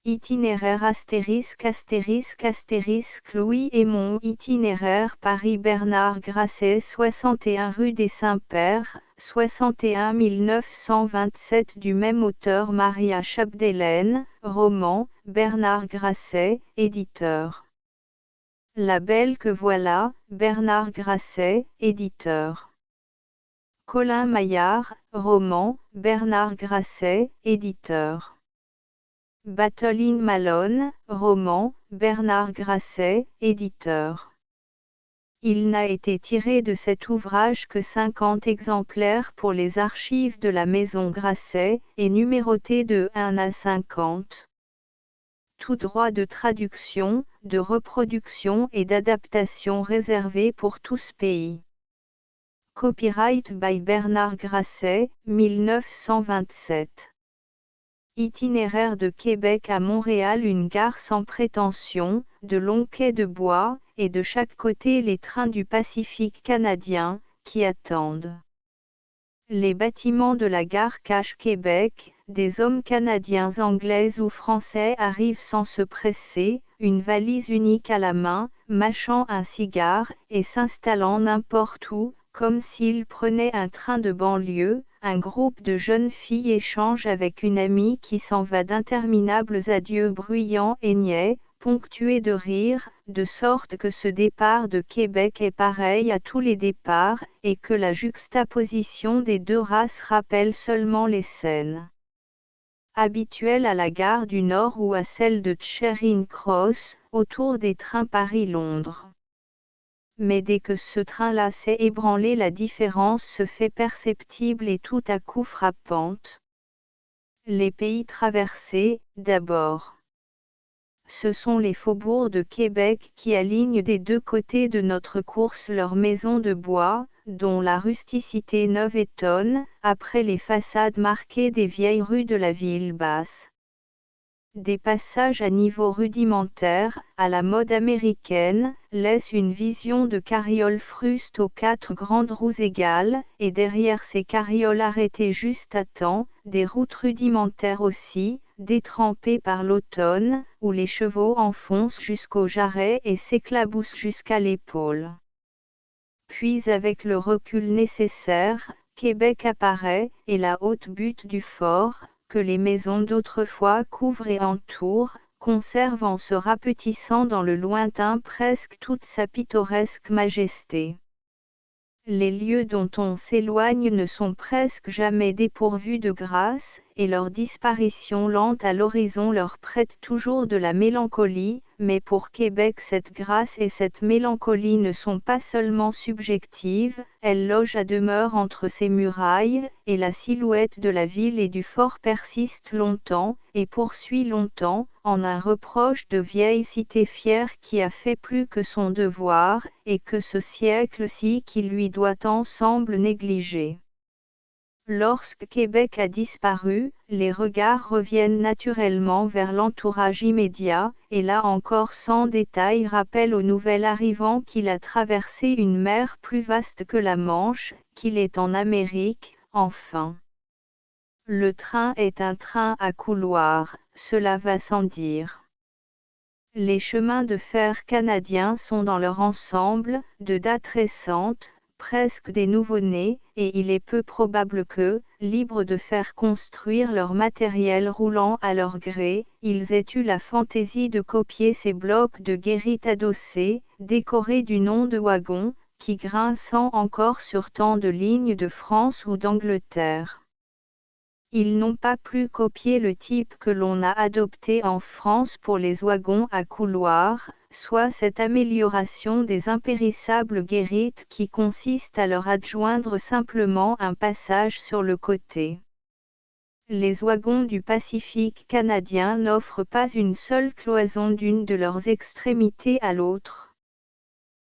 Itinéraire *** Louis Aymon. Itinéraire Paris-Bernard Grasset, 61 rue des Saints-Pères, 61 927 du même auteur. Maria Chapdelaine, roman, Bernard Grasset, éditeur. La belle que voilà, Bernard Grasset, éditeur. Colin Maillard, roman, Bernard Grasset, éditeur. Battle in Malone, roman, Bernard Grasset, éditeur. Il n'a été tiré de cet ouvrage que 50 exemplaires pour les archives de la maison Grasset, et numéroté de 1 à 50. Tout droit de traduction, de reproduction et d'adaptation réservé pour tous pays. Copyright by Bernard Grasset, 1927. Itinéraire de Québec à Montréal. Une gare sans prétention, de longs quais de bois, et de chaque côté les trains du Pacifique canadien, qui attendent. Les bâtiments de la gare cachent Québec, des hommes canadiens, anglais ou français arrivent sans se presser, une valise unique à la main, mâchant un cigare, et s'installant n'importe où, comme s'ils prenaient un train de banlieue. Un groupe de jeunes filles échange avec une amie qui s'en va d'interminables adieux bruyants et niais, ponctués de rires, de sorte que ce départ de Québec est pareil à tous les départs, et que la juxtaposition des deux races rappelle seulement les scènes habituelles à la gare du Nord ou à celle de Charing Cross, autour des trains Paris-Londres. Mais dès que ce train-là s'est ébranlé, la différence se fait perceptible et tout à coup frappante. Les pays traversés, d'abord. Ce sont les faubourgs de Québec qui alignent des deux côtés de notre course leurs maisons de bois, dont la rusticité neuve étonne, après les façades marquées des vieilles rues de la ville basse. Des passages à niveau rudimentaire, à la mode américaine, laissent une vision de carrioles frustes aux 4 grandes roues égales, et derrière ces carrioles arrêtées juste à temps, des routes rudimentaires aussi, détrempées par l'automne, où les chevaux enfoncent jusqu'au jarret et s'éclaboussent jusqu'à l'épaule. Puis avec le recul nécessaire, Québec apparaît, et la haute butte du fort, que les maisons d'autrefois couvrent et entourent, conserve en se rapetissant dans le lointain presque toute sa pittoresque majesté. Les lieux dont on s'éloigne ne sont presque jamais dépourvus de grâce, et leur disparition lente à l'horizon leur prête toujours de la mélancolie, mais pour Québec cette grâce et cette mélancolie ne sont pas seulement subjectives, elles logent à demeure entre ses murailles, et la silhouette de la ville et du fort persiste longtemps, et poursuit longtemps, en un reproche de vieille cité fière qui a fait plus que son devoir, et que ce siècle-ci qui lui doit tant semble négliger. Lorsque Québec a disparu, les regards reviennent naturellement vers l'entourage immédiat, et là encore sans détail rappelle au nouvel arrivant qu'il a traversé une mer plus vaste que la Manche, qu'il est en Amérique, enfin. Le train est un train à couloir, cela va sans dire. Les chemins de fer canadiens sont dans leur ensemble, de date récente, presque des nouveau-nés, et il est peu probable que, libres de faire construire leur matériel roulant à leur gré, ils aient eu la fantaisie de copier ces blocs de guérite adossés, décorés du nom de wagons, qui grinçant encore sur tant de lignes de France ou d'Angleterre. Ils n'ont pas plus copié le type que l'on a adopté en France pour les wagons à couloir, soit cette amélioration des impérissables guérites qui consiste à leur adjoindre simplement un passage sur le côté. Les wagons du Pacifique canadien n'offrent pas une seule cloison d'une de leurs extrémités à l'autre.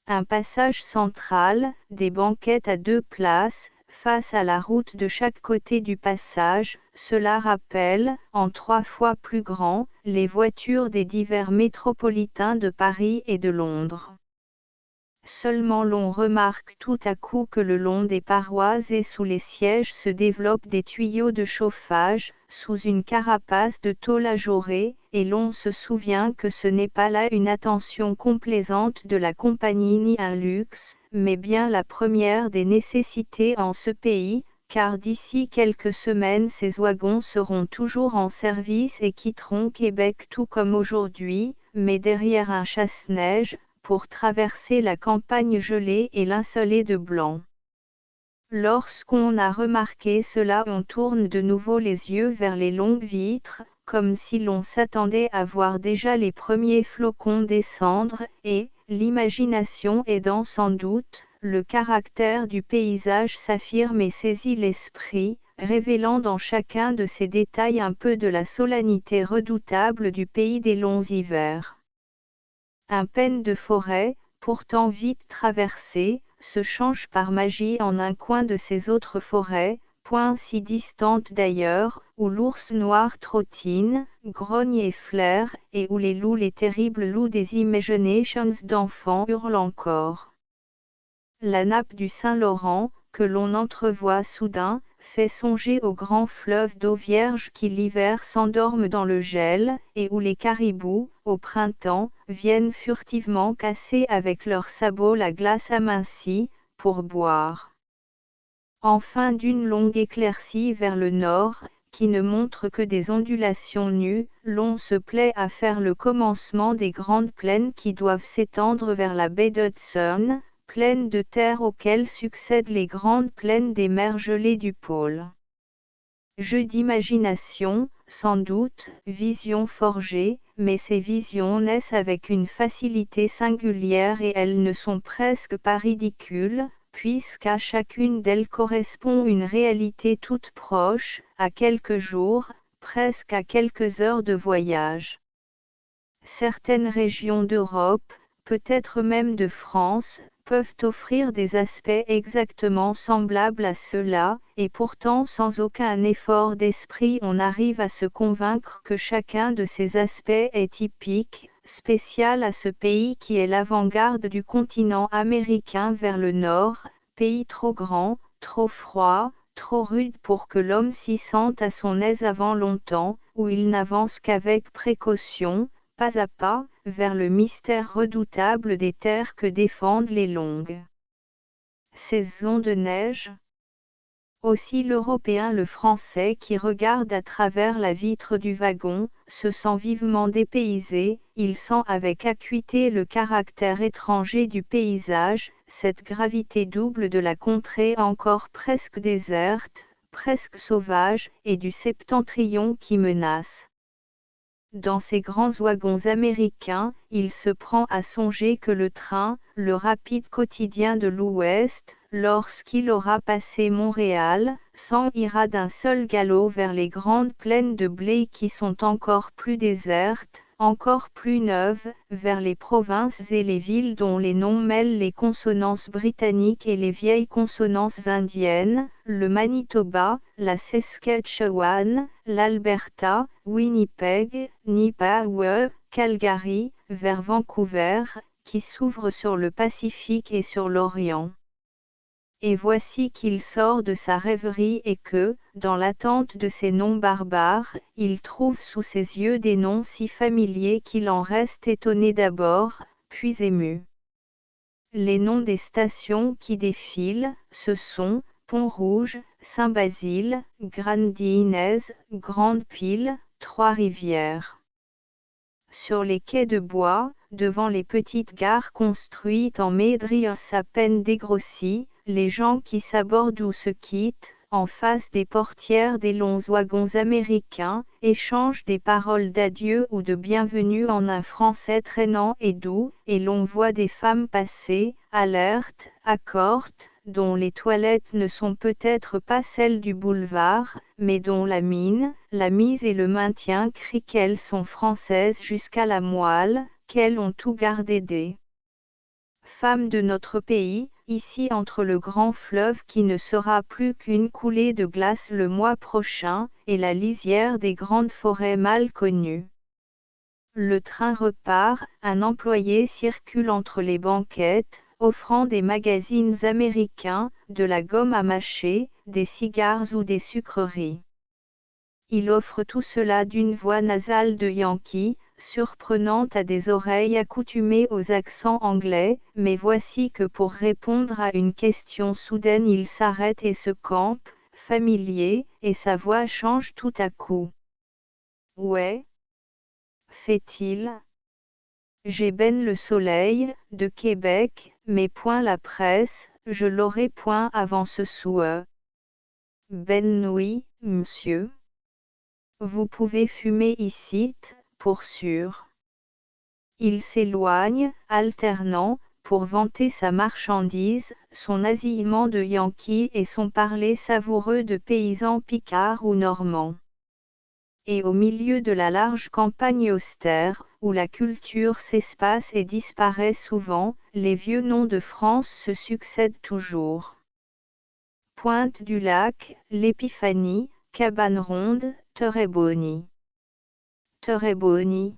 Un passage central, des banquettes à 2 places, face à la route de chaque côté du passage, cela rappelle, en 3 fois plus grand, les voitures des divers métropolitains de Paris et de Londres. Seulement l'on remarque tout à coup que le long des parois et sous les sièges se développent des tuyaux de chauffage, sous une carapace de tôle ajourée, et l'on se souvient que ce n'est pas là une attention complaisante de la compagnie ni un luxe, mais bien la première des nécessités en ce pays, car d'ici quelques semaines ces wagons seront toujours en service et quitteront Québec tout comme aujourd'hui, mais derrière un chasse-neige, pour traverser la campagne gelée et lincelée de blanc. Lorsqu'on a remarqué cela, on tourne de nouveau les yeux vers les longues vitres, comme si l'on s'attendait à voir déjà les premiers flocons descendre, et, l'imagination aidant sans doute, le caractère du paysage s'affirme et saisit l'esprit, révélant dans chacun de ces détails un peu de la solennité redoutable du pays des longs hivers. Un pen de forêt, pourtant vite traversé, se change par magie en un coin de ces autres forêts, point si distantes d'ailleurs, où l'ours noir trottine, grogne et flaire, et où les terribles loups des imaginations d'enfants hurlent encore. La nappe du Saint-Laurent, que l'on entrevoit soudain, fait songer aux grands fleuves d'eau vierge qui l'hiver s'endorment dans le gel, et où les caribous, au printemps, viennent furtivement casser avec leurs sabots la glace amincie, pour boire. Enfin d'une longue éclaircie vers le nord, qui ne montre que des ondulations nues, l'on se plaît à faire le commencement des grandes plaines qui doivent s'étendre vers la baie d'Hudson, plaines de terre auxquelles succèdent les grandes plaines des mers gelées du pôle. Jeu d'imagination, sans doute, vision forgée, mais ces visions naissent avec une facilité singulière et elles ne sont presque pas ridicules, puisqu'à chacune d'elles correspond une réalité toute proche, à quelques jours, presque à quelques heures de voyage. Certaines régions d'Europe, peut-être même de France, peuvent offrir des aspects exactement semblables à ceux-là, et pourtant sans aucun effort d'esprit on arrive à se convaincre que chacun de ces aspects est typique, spécial à ce pays qui est l'avant-garde du continent américain vers le nord, pays trop grand, trop froid, trop rude pour que l'homme s'y sente à son aise avant longtemps, où il n'avance qu'avec précaution, pas à pas, vers le mystère redoutable des terres que défendent les longues saisons de neige. Aussi l'Européen, le Français qui regarde à travers la vitre du wagon, se sent vivement dépaysé, il sent avec acuité le caractère étranger du paysage, cette gravité double de la contrée encore presque déserte, presque sauvage, et du septentrion qui menace. Dans ces grands wagons américains, il se prend à songer que le train, le rapide quotidien de l'Ouest, lorsqu'il aura passé Montréal, s'en ira d'un seul galop vers les grandes plaines de blé qui sont encore plus désertes, encore plus neuves, vers les provinces et les villes dont les noms mêlent les consonances britanniques et les vieilles consonances indiennes, le Manitoba, la Saskatchewan, l'Alberta, Winnipeg, Nipawin, Calgary, vers Vancouver, qui s'ouvre sur le Pacifique et sur l'Orient. Et voici qu'il sort de sa rêverie et que, dans l'attente de ces noms barbares, il trouve sous ses yeux des noms si familiers qu'il en reste étonné d'abord, puis ému. Les noms des stations qui défilent, ce sont Pont-Rouge, Saint-Basile, Grande-Inez, Grande-Pile, Trois-Rivières. Sur les quais de bois, devant les petites gares construites en médrios à peine dégrossis, les gens qui s'abordent ou se quittent, en face des portières des longs wagons américains, échangent des paroles d'adieu ou de bienvenue en un français traînant et doux, et l'on voit des femmes passer, alertes, accortes, dont les toilettes ne sont peut-être pas celles du boulevard, mais dont la mine, la mise et le maintien crient qu'elles sont françaises jusqu'à la moelle, qu'elles ont tout gardé des femmes de notre pays, ici entre le grand fleuve qui ne sera plus qu'une coulée de glace le mois prochain, et la lisière des grandes forêts mal connues. Le train repart, un employé circule entre les banquettes, offrant des magazines américains, de la gomme à mâcher, des cigares ou des sucreries. il offre tout cela d'une voix nasale de Yankee, surprenante à des oreilles accoutumées aux accents anglais, mais voici que pour répondre à une question soudaine il s'arrête et se campe, familier, et sa voix change tout à coup. Ouais, fait-il. J'ai ben le soleil, de Québec, mais point la presse, je l'aurai point avant ce soir. Ben oui, monsieur. Vous pouvez fumer icitte, pour sûr. Il s'éloigne, alternant, pour vanter sa marchandise, son nasillement de Yankee et son parler savoureux de paysans picards ou normands. Et au milieu de la large campagne austère, où la culture s'espace et disparaît souvent, les vieux noms de France se succèdent toujours. Pointe du Lac, l'Épiphanie, Cabane Ronde, Terrebonne. Terrebonne.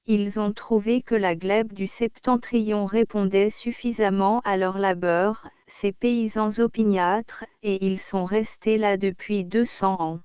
Ils ont trouvé que la glèbe du septentrion répondait suffisamment à leur labeur, ces paysans opiniâtres, et ils sont restés là depuis 200 ans.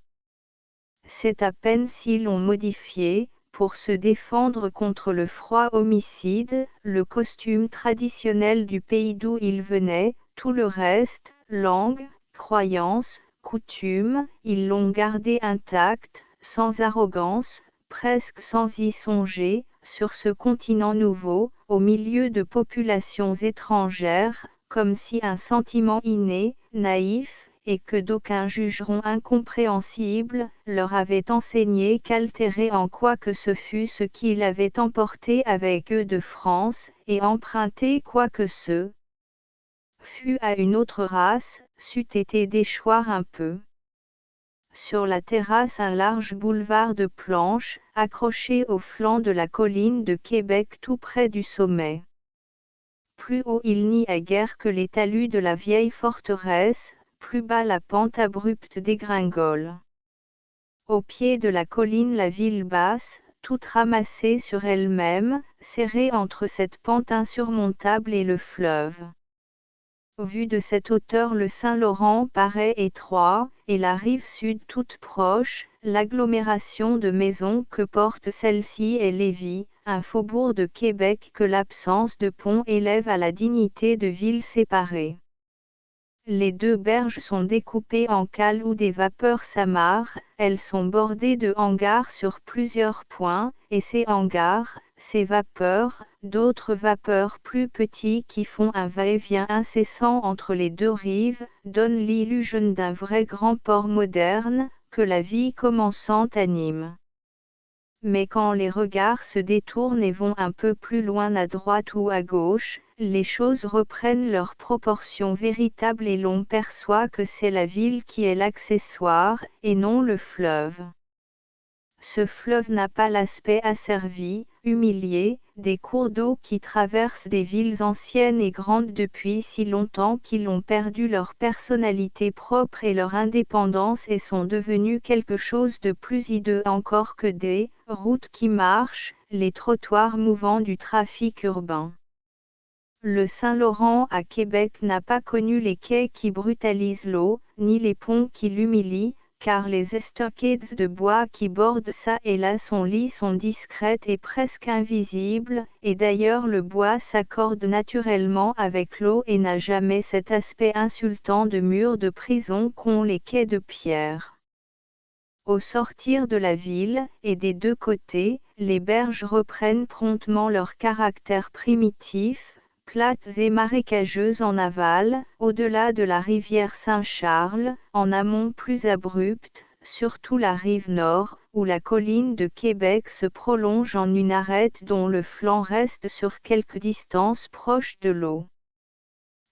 C'est à peine s'ils l'ont modifié, pour se défendre contre le froid homicide, le costume traditionnel du pays d'où ils venaient, tout le reste, langue, croyances, coutumes, ils l'ont gardé intact, sans arrogance, presque sans y songer, sur ce continent nouveau, au milieu de populations étrangères, comme si un sentiment inné, naïf, et que d'aucuns jugeront incompréhensible, leur avait enseigné qu'altérer en quoi que ce fût ce qu'ils avaient emporté avec eux de France, et emprunter quoi que ce fût à une autre race, c'eût été déchoir un peu. Sur la terrasse un large boulevard de planches, accroché au flanc de la colline de Québec tout près du sommet. Plus haut il n'y a guère que les talus de la vieille forteresse, plus bas la pente abrupte dégringole. Au pied de la colline la ville basse, toute ramassée sur elle-même, serrée entre cette pente insurmontable et le fleuve. Vu de cette hauteur le Saint-Laurent paraît étroit, et la rive sud toute proche, l'agglomération de maisons que porte celle-ci est Lévis, un faubourg de Québec que l'absence de pont élève à la dignité de ville séparée. Les deux berges sont découpées en cales où des vapeurs s'amarrent, elles sont bordées de hangars sur plusieurs points, et ces hangars, ces vapeurs, d'autres vapeurs plus petits qui font un va-et-vient incessant entre les deux rives, donnent l'illusion d'un vrai grand port moderne, que la vie commençante anime. Mais quand les regards se détournent et vont un peu plus loin à droite ou à gauche, les choses reprennent leurs proportions véritables et l'on perçoit que c'est la ville qui est l'accessoire, et non le fleuve. Ce fleuve n'a pas l'aspect asservi, humilié, des cours d'eau qui traversent des villes anciennes et grandes depuis si longtemps qu'ils ont perdu leur personnalité propre et leur indépendance et sont devenus quelque chose de plus hideux encore que des routes qui marchent, les trottoirs mouvants du trafic urbain. Le Saint-Laurent à Québec n'a pas connu les quais qui brutalisent l'eau, ni les ponts qui l'humilient, car les estacades de bois qui bordent çà et là son lit sont discrètes et presque invisibles, et d'ailleurs le bois s'accorde naturellement avec l'eau et n'a jamais cet aspect insultant de murs de prison qu'ont les quais de pierre. Au sortir de la ville, et des deux côtés, les berges reprennent promptement leur caractère primitif, plates et marécageuses en aval, au-delà de la rivière Saint-Charles, en amont plus abrupte, surtout la rive nord, où la colline de Québec se prolonge en une arête dont le flanc reste sur quelque distance proche de l'eau.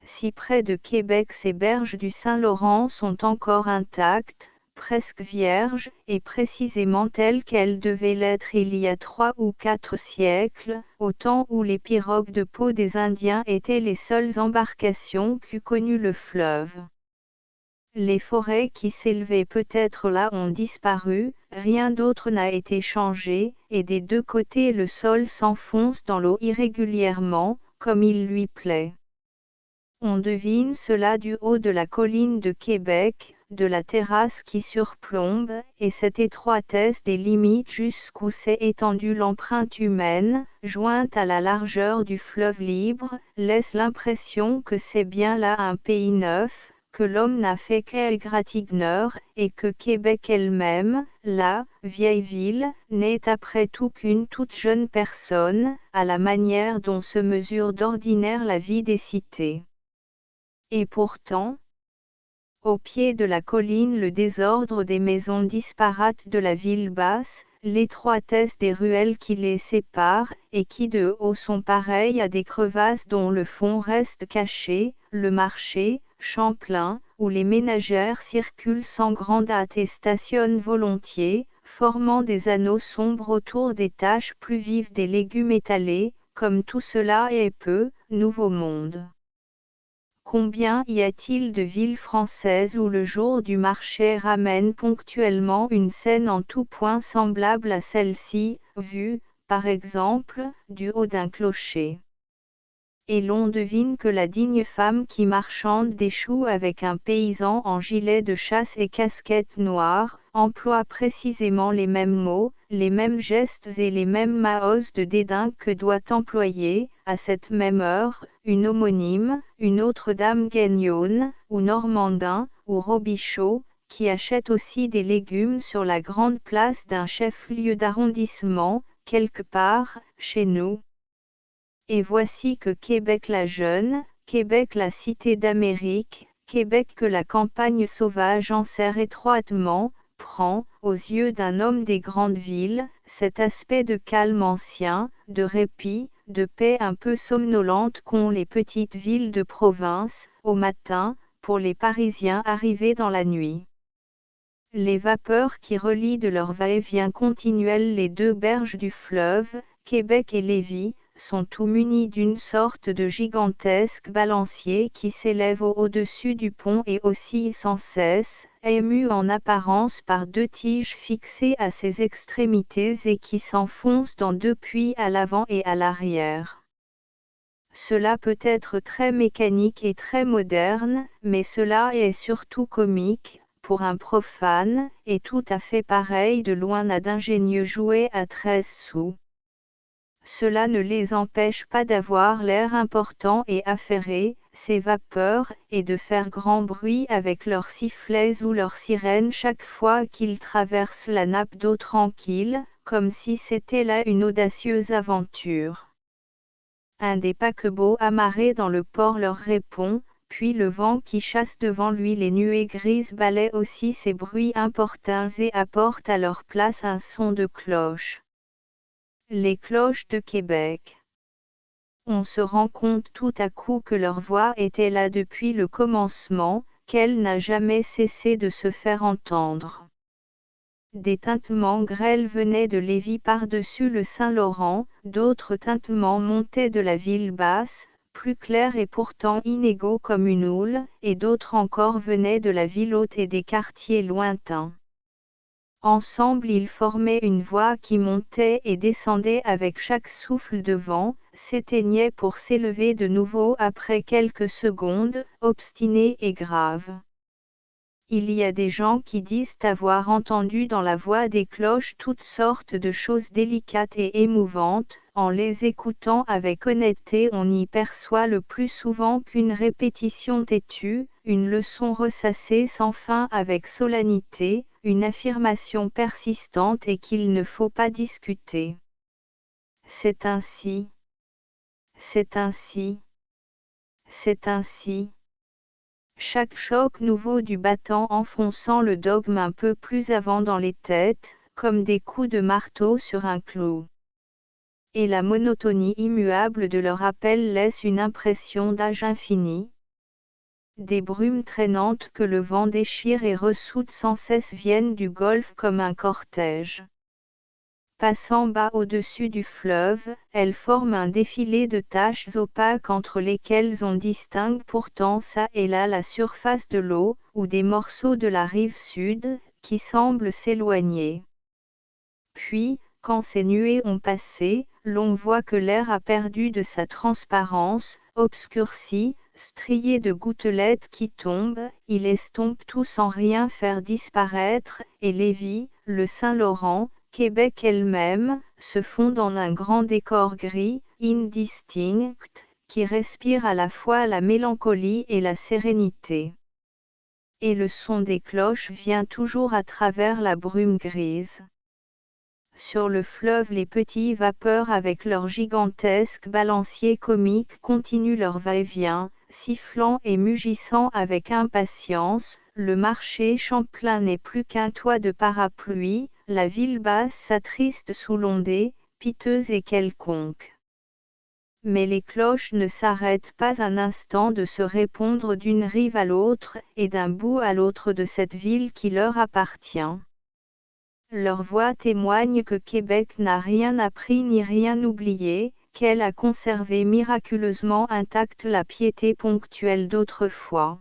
Si près de Québec ces berges du Saint-Laurent sont encore intactes, presque vierges, et précisément telles qu'elles devaient l'être il y a 3 ou 4 siècles, au temps où les pirogues de peau des Indiens étaient les seules embarcations qu'eût connues le fleuve. Les forêts qui s'élevaient peut-être là ont disparu, rien d'autre n'a été changé, et des deux côtés le sol s'enfonce dans l'eau irrégulièrement, comme il lui plaît. On devine cela du haut de la colline de Québec, de la terrasse qui surplombe, et cette étroitesse des limites jusqu'où s'est étendue l'empreinte humaine, jointe à la largeur du fleuve libre, laisse l'impression que c'est bien là un pays neuf, que l'homme n'a fait qu'Égratignure, et que Québec elle-même, la vieille ville, n'est après tout qu'une toute jeune personne, à la manière dont se mesure d'ordinaire la vie des cités. Et pourtant, au pied de la colline, le désordre des maisons disparates de la ville basse, l'étroitesse des ruelles qui les séparent, et qui de haut sont pareilles à des crevasses dont le fond reste caché, le marché, Champlain, où les ménagères circulent sans grande hâte et stationnent volontiers, formant des anneaux sombres autour des taches plus vives des légumes étalés, comme tout cela est peu, nouveau monde. Combien y a-t-il de villes françaises où le jour du marché ramène ponctuellement une scène en tout point semblable à celle-ci, vue, par exemple, du haut d'un clocher. Et l'on devine que la digne femme qui marchande des choux avec un paysan en gilet de chasse et casquette noire, emploie précisément les mêmes mots, les mêmes gestes et les mêmes maoses de dédain que doit employer, à cette même heure, une homonyme, une autre dame guignonne, ou normandin, ou robichaud, qui achète aussi des légumes sur la grande place d'un chef-lieu d'arrondissement, quelque part, chez nous. Et voici que Québec la jeune, Québec la cité d'Amérique, Québec que la campagne sauvage enserre étroitement, prend, aux yeux d'un homme des grandes villes, cet aspect de calme ancien, de répit, de paix un peu somnolente qu'ont les petites villes de province, au matin, pour les Parisiens arrivés dans la nuit. Les vapeurs qui relient de leur va-et-vient continuel les deux berges du fleuve, Québec et Lévis, sont tout munis d'une sorte de gigantesque balancier qui s'élève au-dessus du pont et oscille sans cesse, ému en apparence par deux tiges fixées à ses extrémités et qui s'enfoncent dans deux puits à l'avant et à l'arrière. Cela peut être très mécanique et très moderne, mais cela est surtout comique, pour un profane, et tout à fait pareil de loin à d'ingénieux jouets à 13 sous. Cela ne les empêche pas d'avoir l'air important et affairé, ces vapeurs, et de faire grand bruit avec leurs sifflets ou leurs sirènes chaque fois qu'ils traversent la nappe d'eau tranquille, comme si c'était là une audacieuse aventure. Un des paquebots amarrés dans le port leur répond, puis le vent qui chasse devant lui les nuées grises balaie aussi ces bruits importuns et apporte à leur place un son de cloche. Les cloches de Québec. On se rend compte tout à coup que leur voix était là depuis le commencement, qu'elle n'a jamais cessé de se faire entendre. Des tintements grêles venaient de Lévis par-dessus le Saint-Laurent, d'autres tintements montaient de la ville basse, plus clairs et pourtant inégaux comme une houle, et d'autres encore venaient de la ville haute et des quartiers lointains. Ensemble ils formaient une voix qui montait et descendait avec chaque souffle de vent, s'éteignait pour s'élever de nouveau après quelques secondes, obstinée et grave. Il y a des gens qui disent avoir entendu dans la voix des cloches toutes sortes de choses délicates et émouvantes, en les écoutant avec honnêteté on y perçoit le plus souvent qu'une répétition têtue, une leçon ressassée sans fin avec solennité, une affirmation persistante et qu'il ne faut pas discuter. C'est ainsi. C'est ainsi. C'est ainsi. Chaque choc nouveau du battant enfonçant le dogme un peu plus avant dans les têtes, comme des coups de marteau sur un clou. Et la monotonie immuable de leur appel laisse une impression d'âge infini. Des brumes traînantes que le vent déchire et ressoude sans cesse viennent du golfe comme un cortège. Passant bas au-dessus du fleuve, elles forment un défilé de taches opaques entre lesquelles on distingue pourtant çà et là la surface de l'eau, ou des morceaux de la rive sud, qui semblent s'éloigner. Puis, quand ces nuées ont passé, l'on voit que l'air a perdu de sa transparence, obscurci, strié de gouttelettes qui tombent, il estompe tout sans rien faire disparaître, et Lévis, le Saint-Laurent, Québec elle-même, se fondent en un grand décor gris, indistinct, qui respire à la fois la mélancolie et la sérénité. Et le son des cloches vient toujours à travers la brume grise. Sur le fleuve, les petits vapeurs avec leurs gigantesques balanciers comiques continuent leur va-et-vient, sifflant et mugissant avec impatience. Le marché Champlain n'est plus qu'un toit de parapluie, la ville basse s'attriste sous l'ondée, piteuse et quelconque. Mais les cloches ne s'arrêtent pas un instant de se répondre d'une rive à l'autre, et d'un bout à l'autre de cette ville qui leur appartient. Leur voix témoigne que Québec n'a rien appris ni rien oublié, qu'elle a conservé miraculeusement intacte la piété ponctuelle d'autrefois.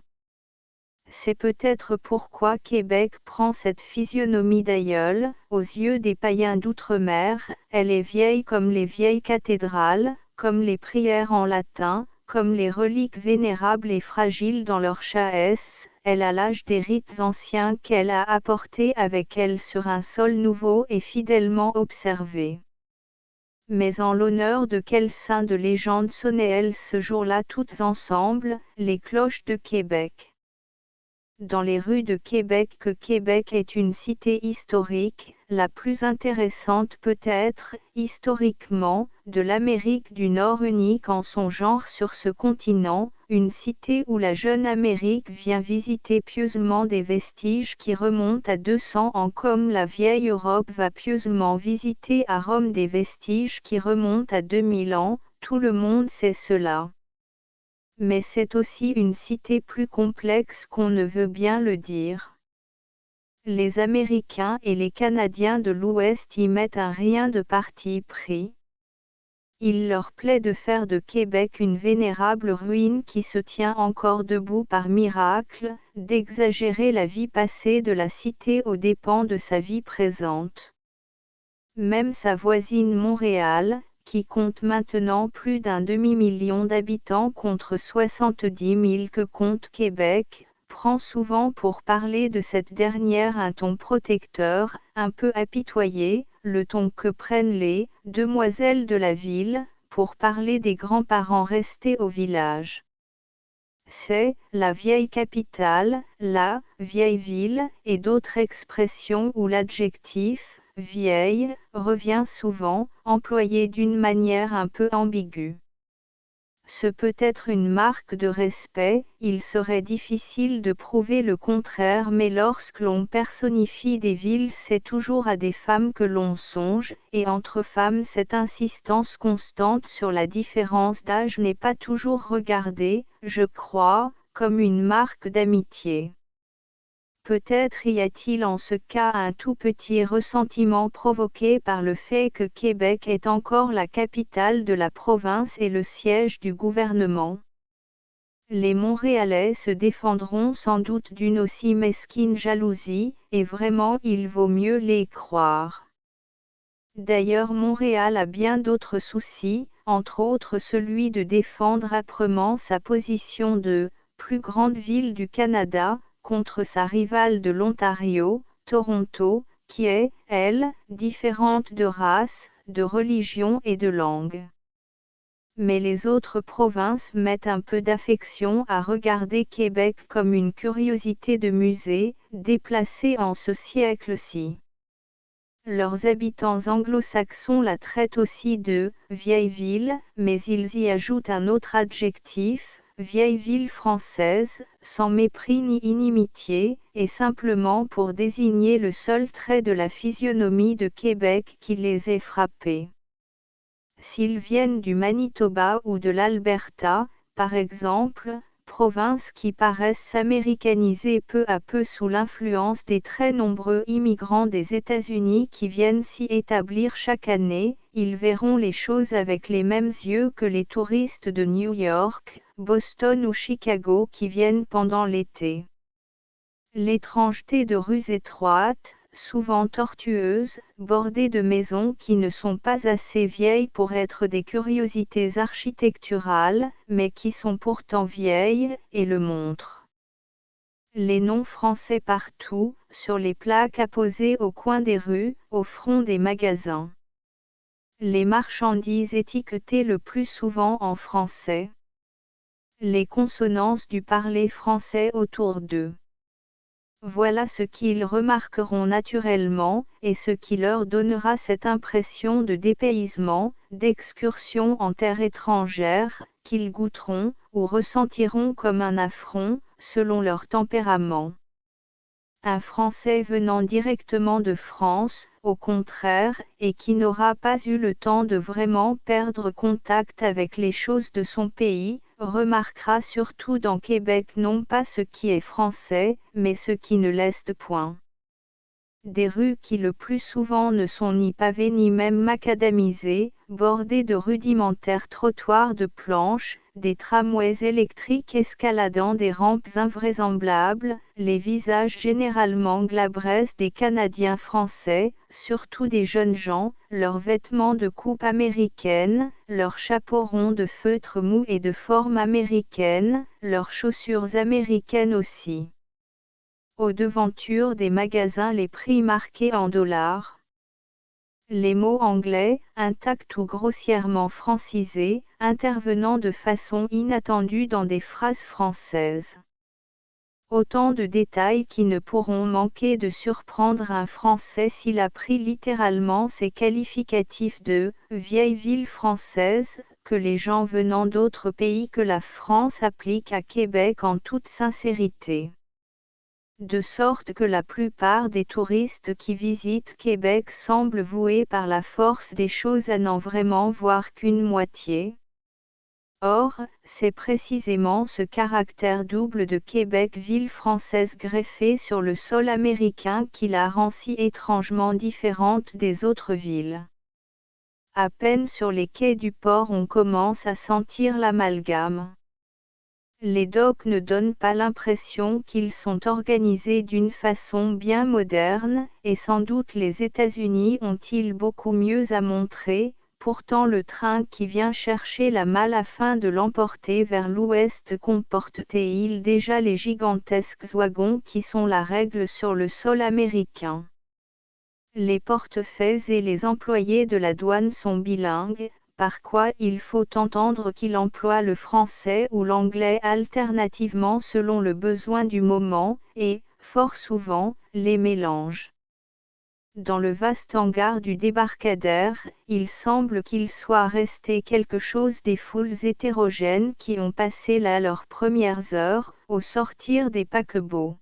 C'est peut-être pourquoi Québec prend cette physionomie d'aïeul, aux yeux des païens d'outre-mer. Elle est vieille comme les vieilles cathédrales, comme les prières en latin, comme les reliques vénérables et fragiles dans leur chahesse. Elle a l'âge des rites anciens qu'elle a apportés avec elle sur un sol nouveau et fidèlement observé. Mais en l'honneur de quel saint de légende sonnaient-elles ce jour-là toutes ensemble, les cloches de Québec? Dans les rues de Québec, que Québec est une cité historique, la plus intéressante peut-être, historiquement, de l'Amérique du Nord, unique en son genre sur ce continent, une cité où la jeune Amérique vient visiter pieusement des vestiges qui remontent à 200 ans, comme la vieille Europe va pieusement visiter à Rome des vestiges qui remontent à 2000 ans, tout le monde sait cela. Mais c'est aussi une cité plus complexe qu'on ne veut bien le dire. Les Américains et les Canadiens de l'Ouest y mettent un rien de parti pris. Il leur plaît de faire de Québec une vénérable ruine qui se tient encore debout par miracle, d'exagérer la vie passée de la cité aux dépens de sa vie présente. Même sa voisine Montréal, qui compte maintenant plus d'un demi-million d'habitants contre 70 000 que compte Québec, prend souvent pour parler de cette dernière un ton protecteur, un peu apitoyé, le ton que prennent les « demoiselles de la ville » pour parler des grands-parents restés au village. C'est « la vieille capitale »,« la vieille ville » et d'autres expressions où l'adjectif « vieille » revient souvent, employé d'une manière un peu ambiguë. Ce peut être une marque de respect, il serait difficile de prouver le contraire, mais lorsque l'on personnifie des villes, c'est toujours à des femmes que l'on songe, et entre femmes cette insistance constante sur la différence d'âge n'est pas toujours regardée, je crois, comme une marque d'amitié. Peut-être y a-t-il en ce cas un tout petit ressentiment provoqué par le fait que Québec est encore la capitale de la province et le siège du gouvernement. Les Montréalais se défendront sans doute d'une aussi mesquine jalousie, et vraiment il vaut mieux les croire. D'ailleurs Montréal a bien d'autres soucis, entre autres celui de défendre âprement sa position de « plus grande ville du Canada », contre sa rivale de l'Ontario, Toronto, qui est, elle, différente de race, de religion et de langue. Mais les autres provinces mettent un peu d'affection à regarder Québec comme une curiosité de musée, déplacée en ce siècle-ci. Leurs habitants anglo-saxons la traitent aussi de « vieille ville », mais ils y ajoutent un autre adjectif, vieille ville française, sans mépris ni inimitié, et simplement pour désigner le seul trait de la physionomie de Québec qui les ait frappés. S'ils viennent du Manitoba ou de l'Alberta, par exemple, provinces qui paraissent s'américaniser peu à peu sous l'influence des très nombreux immigrants des États-Unis qui viennent s'y établir chaque année, ils verront les choses avec les mêmes yeux que les touristes de New York, Boston ou Chicago qui viennent pendant l'été. L'étrangeté de rues étroites, souvent tortueuses, bordées de maisons qui ne sont pas assez vieilles pour être des curiosités architecturales, mais qui sont pourtant vieilles, et le montrent. Les noms français partout, sur les plaques apposées au coin des rues, au front des magasins. Les marchandises étiquetées le plus souvent en français. Les consonances du parler français autour d'eux. Voilà ce qu'ils remarqueront naturellement, et ce qui leur donnera cette impression de dépaysement, d'excursion en terre étrangère, qu'ils goûteront, ou ressentiront comme un affront, selon leur tempérament. Un Français venant directement de France, au contraire, et qui n'aura pas eu le temps de vraiment perdre contact avec les choses de son pays, remarquera surtout dans Québec non pas ce qui est français, mais ce qui ne l'est point. Des rues qui le plus souvent ne sont ni pavées ni même macadamisées, bordées de rudimentaires trottoirs de planches, des tramways électriques escaladant des rampes invraisemblables, les visages généralement glabresses des Canadiens français, surtout des jeunes gens, leurs vêtements de coupe américaine, leurs chapeaux ronds de feutre mou et de forme américaine, leurs chaussures américaines aussi. Aux devantures des magasins les prix marqués en dollars. Les mots anglais, intacts ou grossièrement francisés, intervenant de façon inattendue dans des phrases françaises. Autant de détails qui ne pourront manquer de surprendre un Français s'il a pris littéralement ces qualificatifs de « vieille ville française » que les gens venant d'autres pays que la France appliquent à Québec en toute sincérité. De sorte que la plupart des touristes qui visitent Québec semblent voués par la force des choses à n'en vraiment voir qu'une moitié. Or, c'est précisément ce caractère double de Québec ville française greffé sur le sol américain qui la rend si étrangement différente des autres villes. À peine sur les quais du port on commence à sentir l'amalgame. Les docks ne donnent pas l'impression qu'ils sont organisés d'une façon bien moderne, et sans doute les États-Unis ont-ils beaucoup mieux à montrer, pourtant le train qui vient chercher la malle afin de l'emporter vers l'ouest comporte-t-il déjà les gigantesques wagons qui sont la règle sur le sol américain. Les portefaix et les employés de la douane sont bilingues, par quoi il faut entendre qu'il emploie le français ou l'anglais alternativement selon le besoin du moment, et, fort souvent, les mélange. Dans le vaste hangar du débarcadère, il semble qu'il soit resté quelque chose des foules hétérogènes qui ont passé là leurs premières heures, au sortir des paquebots.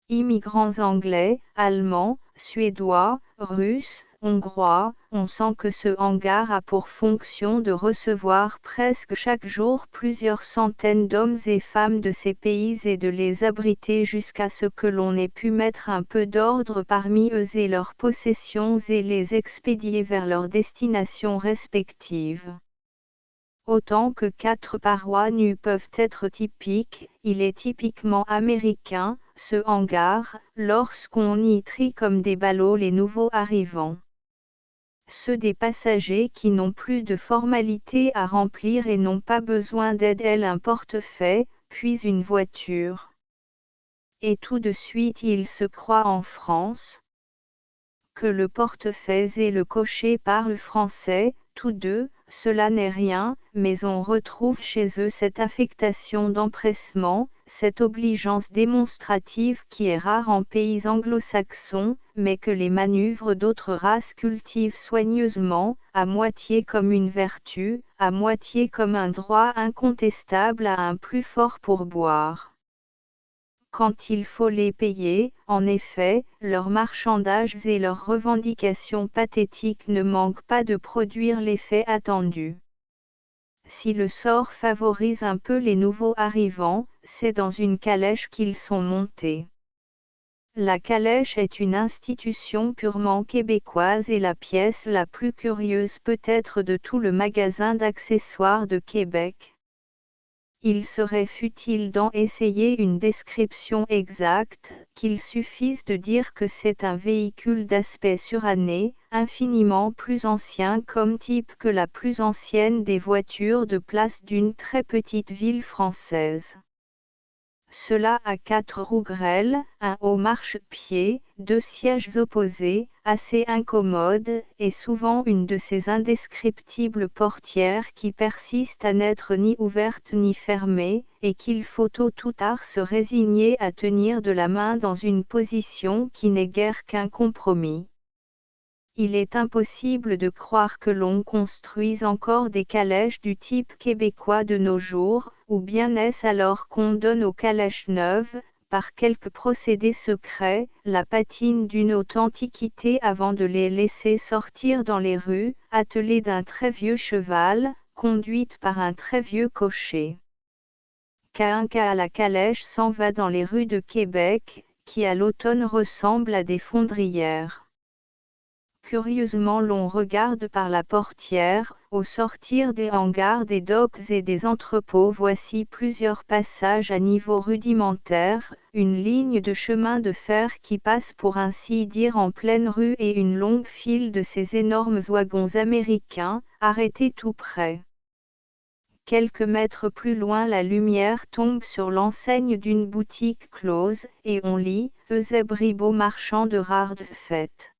Immigrants anglais, allemands, suédois, russes, hongrois, on sent que ce hangar a pour fonction de recevoir presque chaque jour plusieurs centaines d'hommes et femmes de ces pays et de les abriter jusqu'à ce que l'on ait pu mettre un peu d'ordre parmi eux et leurs possessions et les expédier vers leurs destinations respectives. Autant que 4 parois nues peuvent être typiques, il est typiquement américain, ce hangar, lorsqu'on y trie comme des ballots les nouveaux arrivants. Ceux des passagers qui n'ont plus de formalités à remplir et n'ont pas besoin d'aide un portefeuille, puis une voiture. Et tout de suite ils se croient en France. Que le portefeuille et le cocher parlent français, tous deux, cela n'est rien, mais on retrouve chez eux cette affectation d'empressement, cette obligeance démonstrative qui est rare en pays anglo-saxons, mais que les manœuvres d'autres races cultivent soigneusement, à moitié comme une vertu, à moitié comme un droit incontestable à un plus fort pourboire. Quand il faut les payer, en effet, leurs marchandages et leurs revendications pathétiques ne manquent pas de produire l'effet attendu. Si le sort favorise un peu les nouveaux arrivants, c'est dans une calèche qu'ils sont montés. La calèche est une institution purement québécoise et la pièce la plus curieuse peut-être de tout le magasin d'accessoires de Québec. Il serait futile d'en essayer une description exacte, qu'il suffise de dire que c'est un véhicule d'aspect suranné, infiniment plus ancien comme type que la plus ancienne des voitures de place d'une très petite ville française. Cela a 4 roues grêles, un haut marchepied, 2 sièges opposés, assez incommodes, et souvent une de ces indescriptibles portières qui persistent à n'être ni ouvertes ni fermées, et qu'il faut tôt ou tard se résigner à tenir de la main dans une position qui n'est guère qu'un compromis. Il est impossible de croire que l'on construise encore des calèches du type québécois de nos jours, ou bien est-ce alors qu'on donne aux calèches neuves, par quelque procédé secret, la patine d'une haute antiquité avant de les laisser sortir dans les rues, attelées d'un très vieux cheval, conduites par un très vieux cocher. Qu'un cas à la calèche s'en va dans les rues de Québec, qui à l'automne ressemblent à des fondrières. Curieusement l'on regarde par la portière, au sortir des hangars des docks et des entrepôts voici plusieurs passages à niveau rudimentaire, une ligne de chemin de fer qui passe pour ainsi dire en pleine rue et une longue file de ces énormes wagons américains, arrêtés tout près. Quelques mètres plus loin la lumière tombe sur l'enseigne d'une boutique close, et on lit « Eusèbe marchand de rares fêtes ».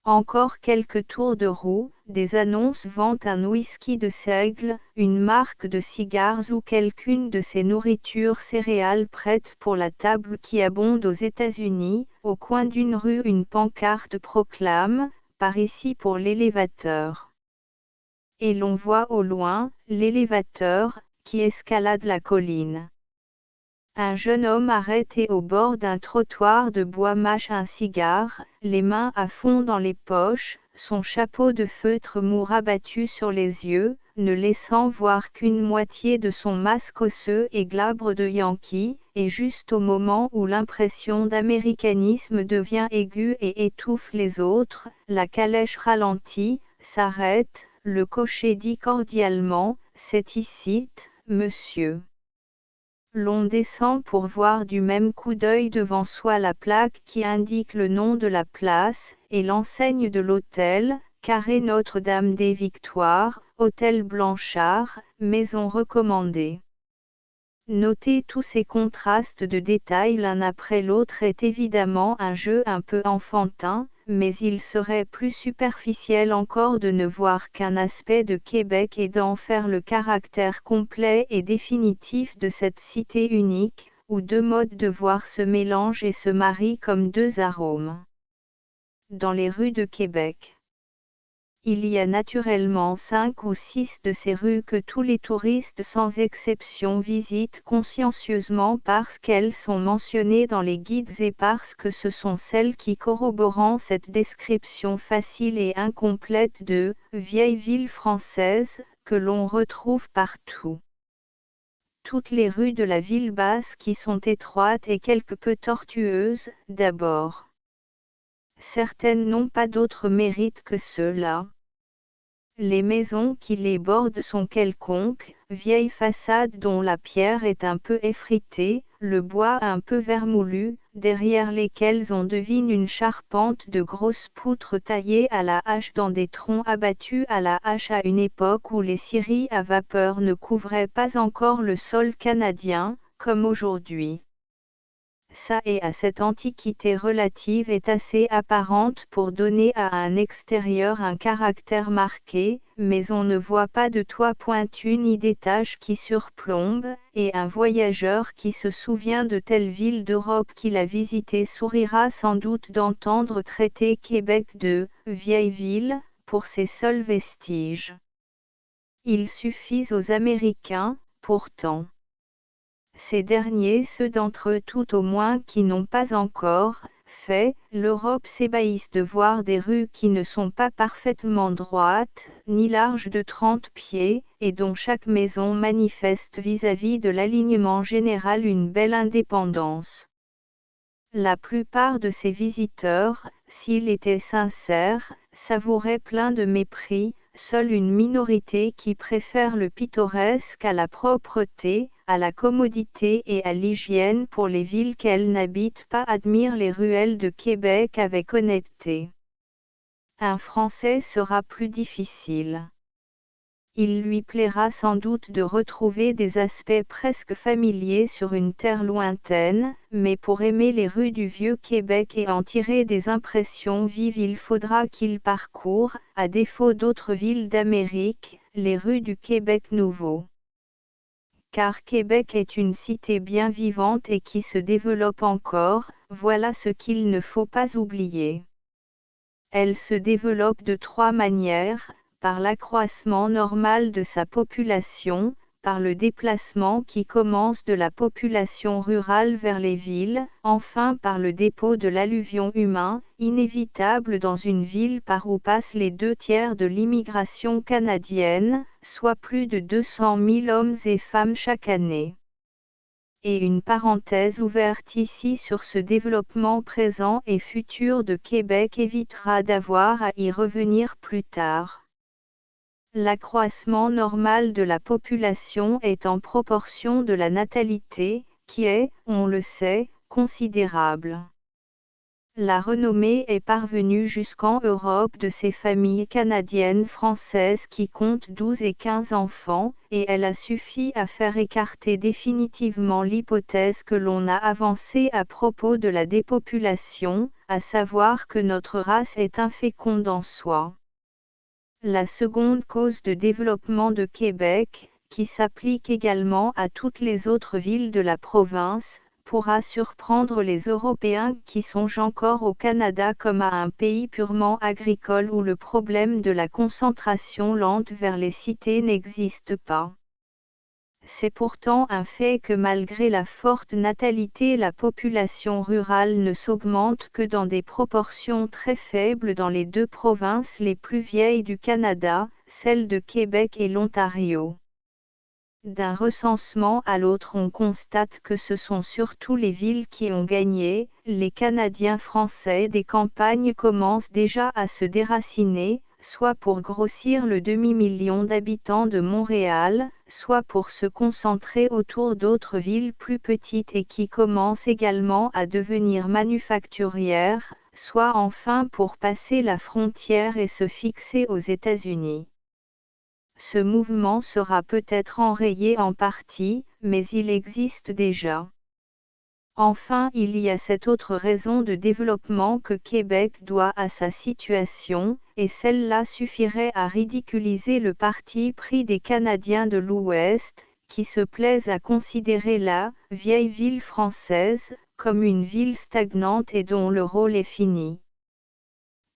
Encore quelques tours de roue, des annonces vantent un whisky de seigle, une marque de cigares ou quelqu'une de ces nourritures céréales prêtes pour la table qui abondent aux États-Unis. Au coin d'une rue une pancarte proclame « Par ici pour l'élévateur ». Et l'on voit au loin l'élévateur qui escalade la colline. Un jeune homme arrêté au bord d'un trottoir de bois mâche un cigare, les mains à fond dans les poches, son chapeau de feutre mou rabattu sur les yeux, ne laissant voir qu'une moitié de son masque osseux et glabre de Yankee, et juste au moment où l'impression d'américanisme devient aiguë et étouffe les autres, la calèche ralentit, s'arrête, le cocher dit cordialement « C'est icitte, monsieur ». L'on descend pour voir du même coup d'œil devant soi la plaque qui indique le nom de la place, et l'enseigne de l'hôtel, carré Notre-Dame des Victoires, hôtel Blanchard, maison recommandée. Noter tous ces contrastes de détails l'un après l'autre est évidemment un jeu un peu enfantin, mais il serait plus superficiel encore de ne voir qu'un aspect de Québec et d'en faire le caractère complet et définitif de cette cité unique, où deux modes de voir se mélangent et se marient comme deux arômes. Dans les rues de Québec. Il y a naturellement 5 ou 6 de ces rues que tous les touristes sans exception visitent consciencieusement parce qu'elles sont mentionnées dans les guides et parce que ce sont celles qui corroborent cette description facile et incomplète de « vieille ville française » que l'on retrouve partout. Toutes les rues de la ville basse qui sont étroites et quelque peu tortueuses, d'abord. Certaines n'ont pas d'autre mérite que ceux-là. Les maisons qui les bordent sont quelconques, vieilles façades dont la pierre est un peu effritée, le bois un peu vermoulu, derrière lesquelles on devine une charpente de grosses poutres taillées à la hache dans des troncs abattus à la hache à une époque où les scieries à vapeur ne couvraient pas encore le sol canadien, comme aujourd'hui. Ça et à cette antiquité relative est assez apparente pour donner à un extérieur un caractère marqué, mais on ne voit pas de toit pointu ni d'étage qui surplombe, et un voyageur qui se souvient de telle ville d'Europe qu'il a visitée sourira sans doute d'entendre traiter Québec de « vieille ville » pour ses seuls vestiges. Il suffit aux Américains, pourtant. Ces derniers, ceux d'entre eux tout au moins qui n'ont pas encore fait l'Europe, s'ébahissent de voir des rues qui ne sont pas parfaitement droites, ni larges de 30 pieds, et dont chaque maison manifeste vis-à-vis de l'alignement général une belle indépendance. La plupart de ces visiteurs, s'ils étaient sincères, savouraient plein de mépris seule une minorité qui préfère le pittoresque à la propreté, à la commodité et à l'hygiène pour les villes qu'elle n'habite pas admire les ruelles de Québec avec honnêteté. Un Français sera plus difficile. Il lui plaira sans doute de retrouver des aspects presque familiers sur une terre lointaine, mais pour aimer les rues du vieux Québec et en tirer des impressions vives il faudra qu'il parcourt, à défaut d'autres villes d'Amérique, les rues du Québec nouveau. Car Québec est une cité bien vivante et qui se développe encore, voilà ce qu'il ne faut pas oublier. Elle se développe de trois manières, par l'accroissement normal de sa population, par le déplacement qui commence de la population rurale vers les villes, enfin par le dépôt de l'alluvion humain, inévitable dans une ville par où passent les 2/3 de l'immigration canadienne, soit plus de 200 000 hommes et femmes chaque année. Et une parenthèse ouverte ici sur ce développement présent et futur de Québec évitera d'avoir à y revenir plus tard. L'accroissement normal de la population est en proportion de la natalité, qui est, on le sait, considérable. La renommée est parvenue jusqu'en Europe de ces familles canadiennes françaises qui comptent 12 et 15 enfants, et elle a suffi à faire écarter définitivement l'hypothèse que l'on a avancée à propos de la dépopulation, à savoir que notre race est inféconde en soi. La seconde cause de développement de Québec, qui s'applique également à toutes les autres villes de la province, pourra surprendre les Européens qui songent encore au Canada comme à un pays purement agricole où le problème de la concentration lente vers les cités n'existe pas. C'est pourtant un fait que malgré la forte natalité la population rurale ne s'augmente que dans des proportions très faibles dans les deux provinces les plus vieilles du Canada, celles de Québec et l'Ontario. D'un recensement à l'autre on constate que ce sont surtout les villes qui ont gagné, les Canadiens français des campagnes commencent déjà à se déraciner, soit pour grossir le demi-million d'habitants de Montréal, soit pour se concentrer autour d'autres villes plus petites et qui commencent également à devenir manufacturières, soit enfin pour passer la frontière et se fixer aux États-Unis. Ce mouvement sera peut-être enrayé en partie, mais il existe déjà. Enfin, il y a cette autre raison de développement que Québec doit à sa situation, et celle-là suffirait à ridiculiser le parti pris des Canadiens de l'Ouest, qui se plaisent à considérer la « vieille ville française » comme une ville stagnante et dont le rôle est fini.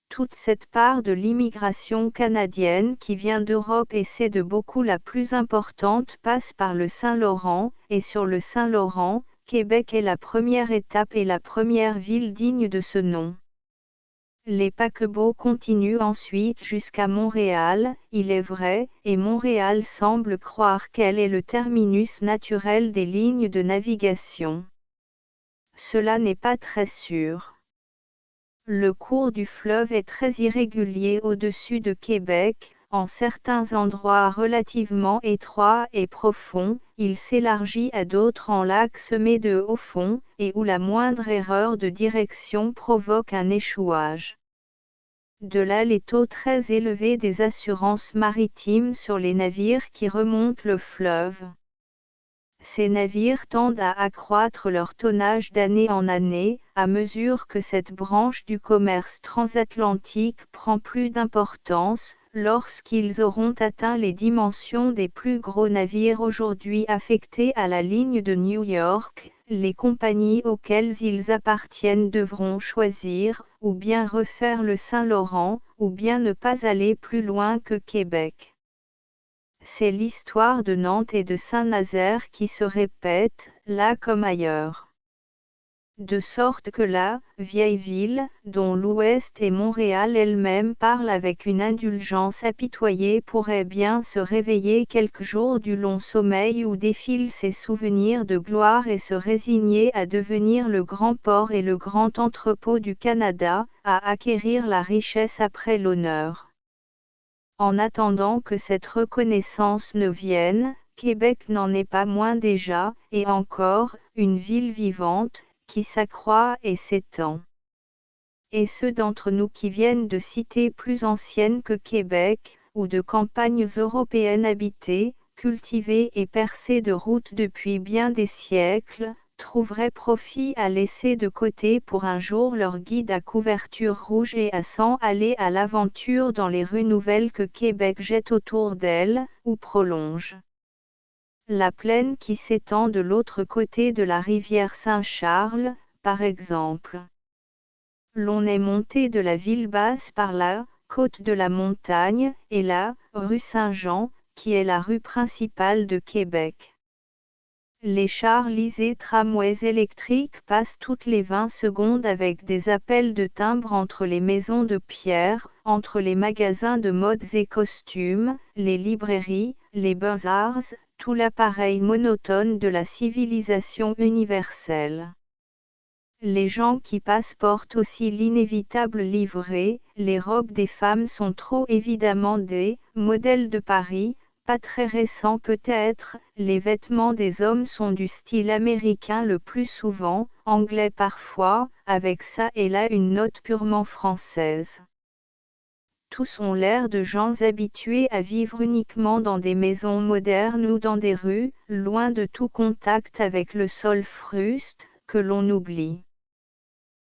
Toute cette part de l'immigration canadienne qui vient d'Europe et c'est de beaucoup la plus importante passe par le Saint-Laurent, et sur le Saint-Laurent, Québec est la première étape et la première ville digne de ce nom. Les paquebots continuent ensuite jusqu'à Montréal, il est vrai, et Montréal semble croire qu'elle est le terminus naturel des lignes de navigation. Cela n'est pas très sûr. Le cours du fleuve est très irrégulier au-dessus de Québec, en certains endroits relativement étroits et profonds, il s'élargit à d'autres en lacs semés de hauts fonds, et où la moindre erreur de direction provoque un échouage. De là les taux très élevés des assurances maritimes sur les navires qui remontent le fleuve. Ces navires tendent à accroître leur tonnage d'année en année, à mesure que cette branche du commerce transatlantique prend plus d'importance, lorsqu'ils auront atteint les dimensions des plus gros navires aujourd'hui affectés à la ligne de New York, les compagnies auxquelles ils appartiennent devront choisir, ou bien refaire le Saint-Laurent, ou bien ne pas aller plus loin que Québec. C'est l'histoire de Nantes et de Saint-Nazaire qui se répète, là comme ailleurs. De sorte que la vieille ville, dont l'Ouest et Montréal elle-même parlent avec une indulgence apitoyée pourrait bien se réveiller quelques jours du long sommeil où défilent ses souvenirs de gloire et se résigner à devenir le grand port et le grand entrepôt du Canada, à acquérir la richesse après l'honneur. En attendant que cette reconnaissance ne vienne, Québec n'en est pas moins déjà, et encore, une ville vivante, qui s'accroît et s'étend. Et ceux d'entre nous qui viennent de cités plus anciennes que Québec, ou de campagnes européennes habitées, cultivées et percées de routes depuis bien des siècles, trouveraient profit à laisser de côté pour un jour leur guide à couverture rouge et à s'en aller à l'aventure dans les rues nouvelles que Québec jette autour d'elle, ou prolonge. La plaine qui s'étend de l'autre côté de la rivière Saint-Charles, par exemple. L'on est monté de la ville basse par la côte de la montagne, et la rue Saint-Jean, qui est la rue principale de Québec. Les chars lisés tramways électriques passent toutes les 20 secondes avec des appels de timbre entre les maisons de pierre, entre les magasins de modes et costumes, les librairies, les beaux-arts, tout l'appareil monotone de la civilisation universelle. Les gens qui passent portent aussi l'inévitable livrée, les robes des femmes sont trop évidemment des modèles de Paris, pas très récents peut-être, les vêtements des hommes sont du style américain le plus souvent, anglais parfois, avec ça et là une note purement française. Tous ont l'air de gens habitués à vivre uniquement dans des maisons modernes ou dans des rues, loin de tout contact avec le sol fruste, que l'on oublie.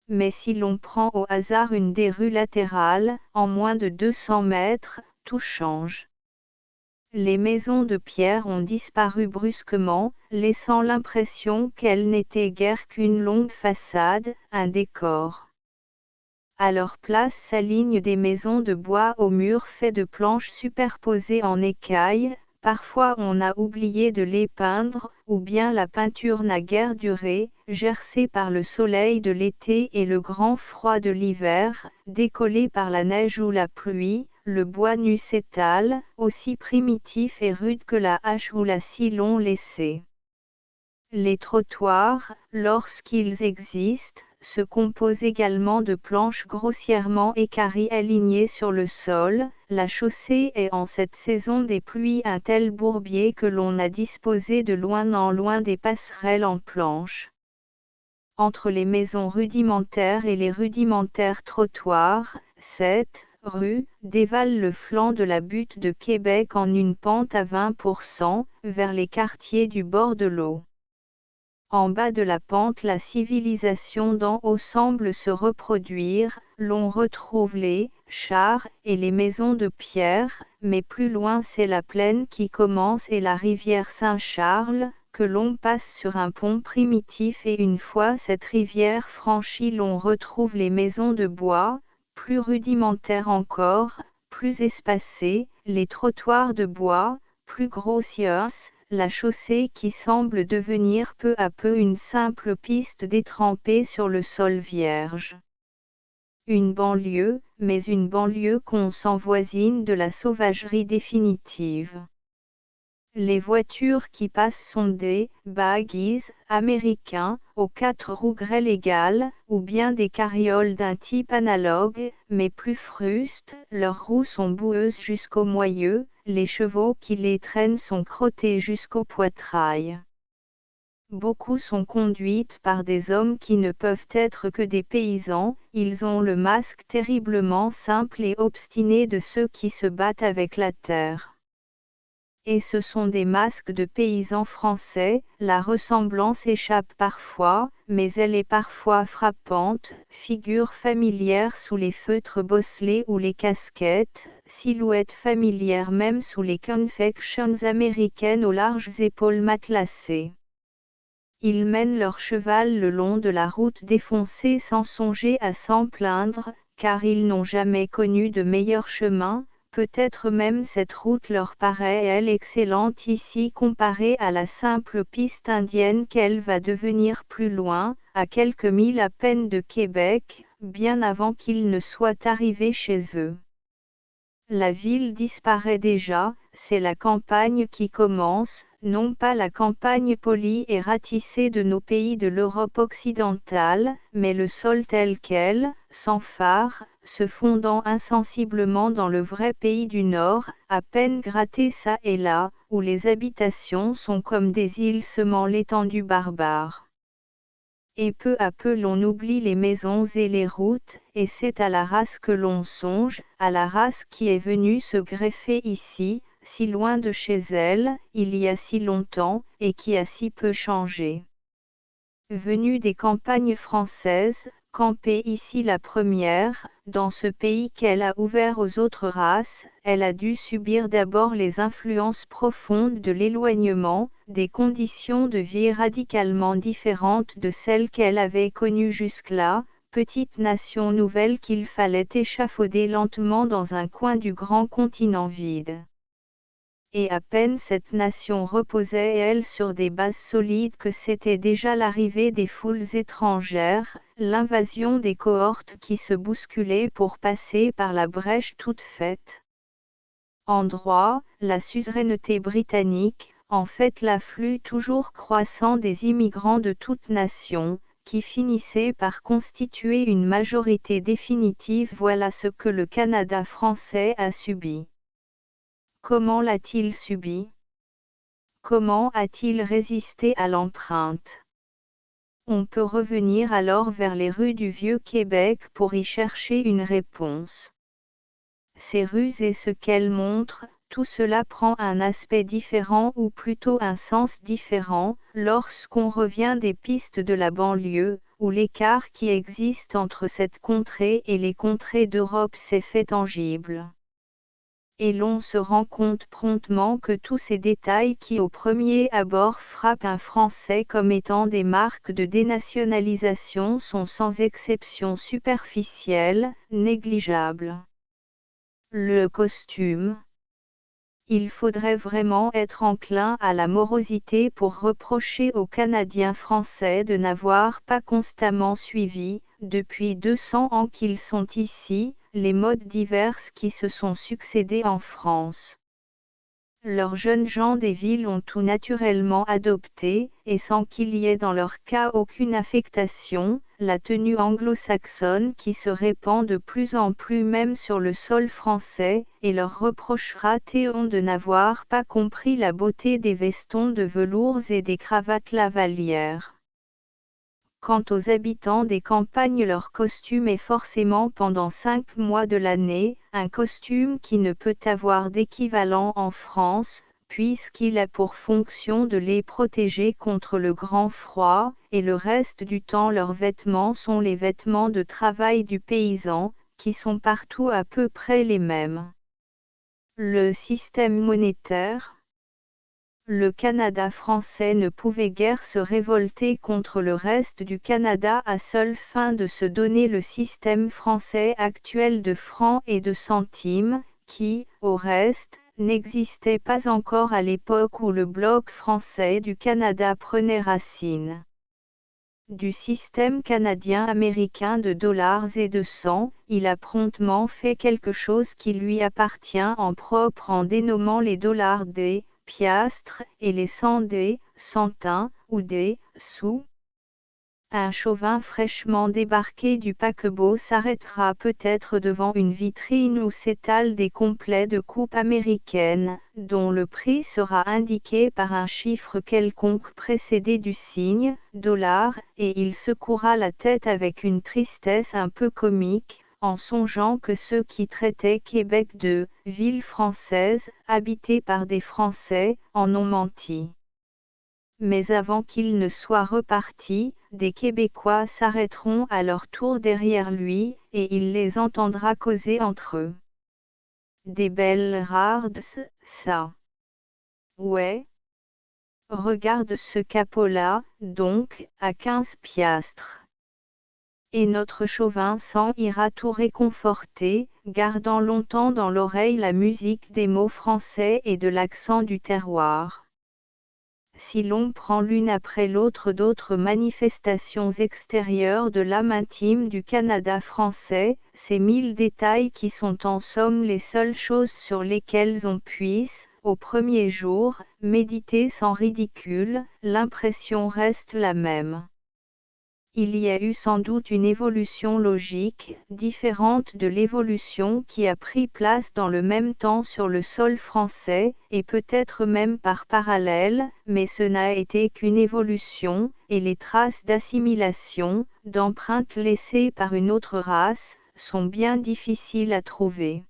Mais si l'on prend au hasard une des rues latérales, en moins de 200 mètres, tout change. Les maisons de pierre ont disparu brusquement, laissant l'impression qu'elles n'étaient guère qu'une longue façade, un décor. À leur place s'alignent des maisons de bois aux murs faits de planches superposées en écailles. Parfois on a oublié de les peindre, ou bien la peinture n'a guère duré, gercée par le soleil de l'été et le grand froid de l'hiver, décollé par la neige ou la pluie, le bois nu s'étale, aussi primitif et rude que la hache ou la scie l'ont laissé. Les trottoirs, lorsqu'ils existent, se composent également de planches grossièrement équarries alignées sur le sol. La chaussée est en cette saison des pluies un tel bourbier que l'on a disposé de loin en loin des passerelles en planches. Entre les maisons rudimentaires et les rudimentaires trottoirs, cette rue dévale le flanc de la butte de Québec en une pente à 20%, vers les quartiers du bord de l'eau. En bas de la pente, la civilisation d'en haut semble se reproduire, l'on retrouve les chars et les maisons de pierre, mais plus loin c'est la plaine qui commence et la rivière Saint-Charles, que l'on passe sur un pont primitif et une fois cette rivière franchie l'on retrouve les maisons de bois, plus rudimentaires encore, plus espacées, les trottoirs de bois, plus grossiers, la chaussée qui semble devenir peu à peu une simple piste détrempée sur le sol vierge. Une banlieue, mais une banlieue qu'on s'envoisine de la sauvagerie définitive. Les voitures qui passent sont des buggies américains, aux 4 roues grêles égales, ou bien des carrioles d'un type analogue, mais plus frustes, leurs roues sont boueuses jusqu'au moyeu, les chevaux qui les traînent sont crottés jusqu'au poitrail. Beaucoup sont conduites par des hommes qui ne peuvent être que des paysans, ils ont le masque terriblement simple et obstiné de ceux qui se battent avec la terre. Et ce sont des masques de paysans français, la ressemblance échappe parfois, mais elle est parfois frappante, figure familière sous les feutres bosselés ou les casquettes, silhouette familière même sous les confections américaines aux larges épaules matelassées. Ils mènent leur cheval le long de la route défoncée sans songer à s'en plaindre, car ils n'ont jamais connu de meilleur chemin. Peut-être même cette route leur paraît elle excellente ici comparée à la simple piste indienne qu'elle va devenir plus loin, à quelques milles à peine de Québec, bien avant qu'ils ne soient arrivés chez eux. La ville disparaît déjà, c'est la campagne qui commence, non pas la campagne polie et ratissée de nos pays de l'Europe occidentale, mais le sol tel quel, sans phare, se fondant insensiblement dans le vrai pays du Nord, à peine gratté çà et là, où les habitations sont comme des îles semant l'étendue barbare. Et peu à peu l'on oublie les maisons et les routes, et c'est à la race que l'on songe, à la race qui est venue se greffer ici, si loin de chez elle, il y a si longtemps, et qui a si peu changé. Venue des campagnes françaises, camper ici la première, dans ce pays qu'elle a ouvert aux autres races, elle a dû subir d'abord les influences profondes de l'éloignement, des conditions de vie radicalement différentes de celles qu'elle avait connues jusque-là, petite nation nouvelle qu'il fallait échafauder lentement dans un coin du grand continent vide. Et à peine cette nation reposait elle sur des bases solides que c'était déjà l'arrivée des foules étrangères, l'invasion des cohortes qui se bousculaient pour passer par la brèche toute faite. En droit, la suzeraineté britannique, en fait l'afflux toujours croissant des immigrants de toutes nations, qui finissaient par constituer une majorité définitive. Voilà ce que le Canada français a subi. Comment l'a-t-il subi ? Comment a-t-il résisté à l'empreinte ? On peut revenir alors vers les rues du Vieux-Québec pour y chercher une réponse. Ces rues et ce qu'elles montrent, tout cela prend un aspect différent ou plutôt un sens différent, lorsqu'on revient des pistes de la banlieue, où l'écart qui existe entre cette contrée et les contrées d'Europe s'est fait tangible. Et l'on se rend compte promptement que tous ces détails qui au premier abord frappent un Français comme étant des marques de dénationalisation sont sans exception superficielles, négligeables. Le costume. Il faudrait vraiment être enclin à la morosité pour reprocher aux Canadiens français de n'avoir pas constamment suivi, depuis 200 ans qu'ils sont ici, les modes diverses qui se sont succédé en France. Leurs jeunes gens des villes ont tout naturellement adopté, et sans qu'il y ait dans leur cas aucune affectation, la tenue anglo-saxonne qui se répand de plus en plus même sur le sol français, et leur reprochera Théon de n'avoir pas compris la beauté des vestons de velours et des cravates lavalières. Quant aux habitants des campagnes, leur costume est forcément pendant 5 mois de l'année, un costume qui ne peut avoir d'équivalent en France, puisqu'il a pour fonction de les protéger contre le grand froid, et le reste du temps leurs vêtements sont les vêtements de travail du paysan, qui sont partout à peu près les mêmes. Le système monétaire. Le Canada français ne pouvait guère se révolter contre le reste du Canada à seule fin de se donner le système français actuel de francs et de centimes, qui, au reste, n'existait pas encore à l'époque où le bloc français du Canada prenait racine. Du système canadien-américain de dollars et de cents, il a promptement fait quelque chose qui lui appartient en propre en dénommant les dollars des piastres, et les cents des centimes, ou des sous. Un chauvin fraîchement débarqué du paquebot s'arrêtera peut-être devant une vitrine où s'étalent des complets de coupe américaine, dont le prix sera indiqué par un chiffre quelconque précédé du signe $, et il secouera la tête avec une tristesse un peu comique, en songeant que ceux qui traitaient Québec de « ville française, habitée par des Français » en ont menti. Mais avant qu'il ne soit reparti, des Québécois s'arrêteront à leur tour derrière lui, et il les entendra causer entre eux. Des belles rardes, ça. Ouais. Regarde ce capot-là, donc, à 15 piastres. Et notre chauvin s'en ira tout réconforté, gardant longtemps dans l'oreille la musique des mots français et de l'accent du terroir. Si l'on prend l'une après l'autre d'autres manifestations extérieures de l'âme intime du Canada français, ces 1000 détails qui sont en somme les seules choses sur lesquelles on puisse, au premier jour, méditer sans ridicule, l'impression reste la même. Il y a eu sans doute une évolution logique, différente de l'évolution qui a pris place dans le même temps sur le sol français, et peut-être même par parallèle, mais ce n'a été qu'une évolution, et les traces d'assimilation, d'empreintes laissées par une autre race, sont bien difficiles à trouver.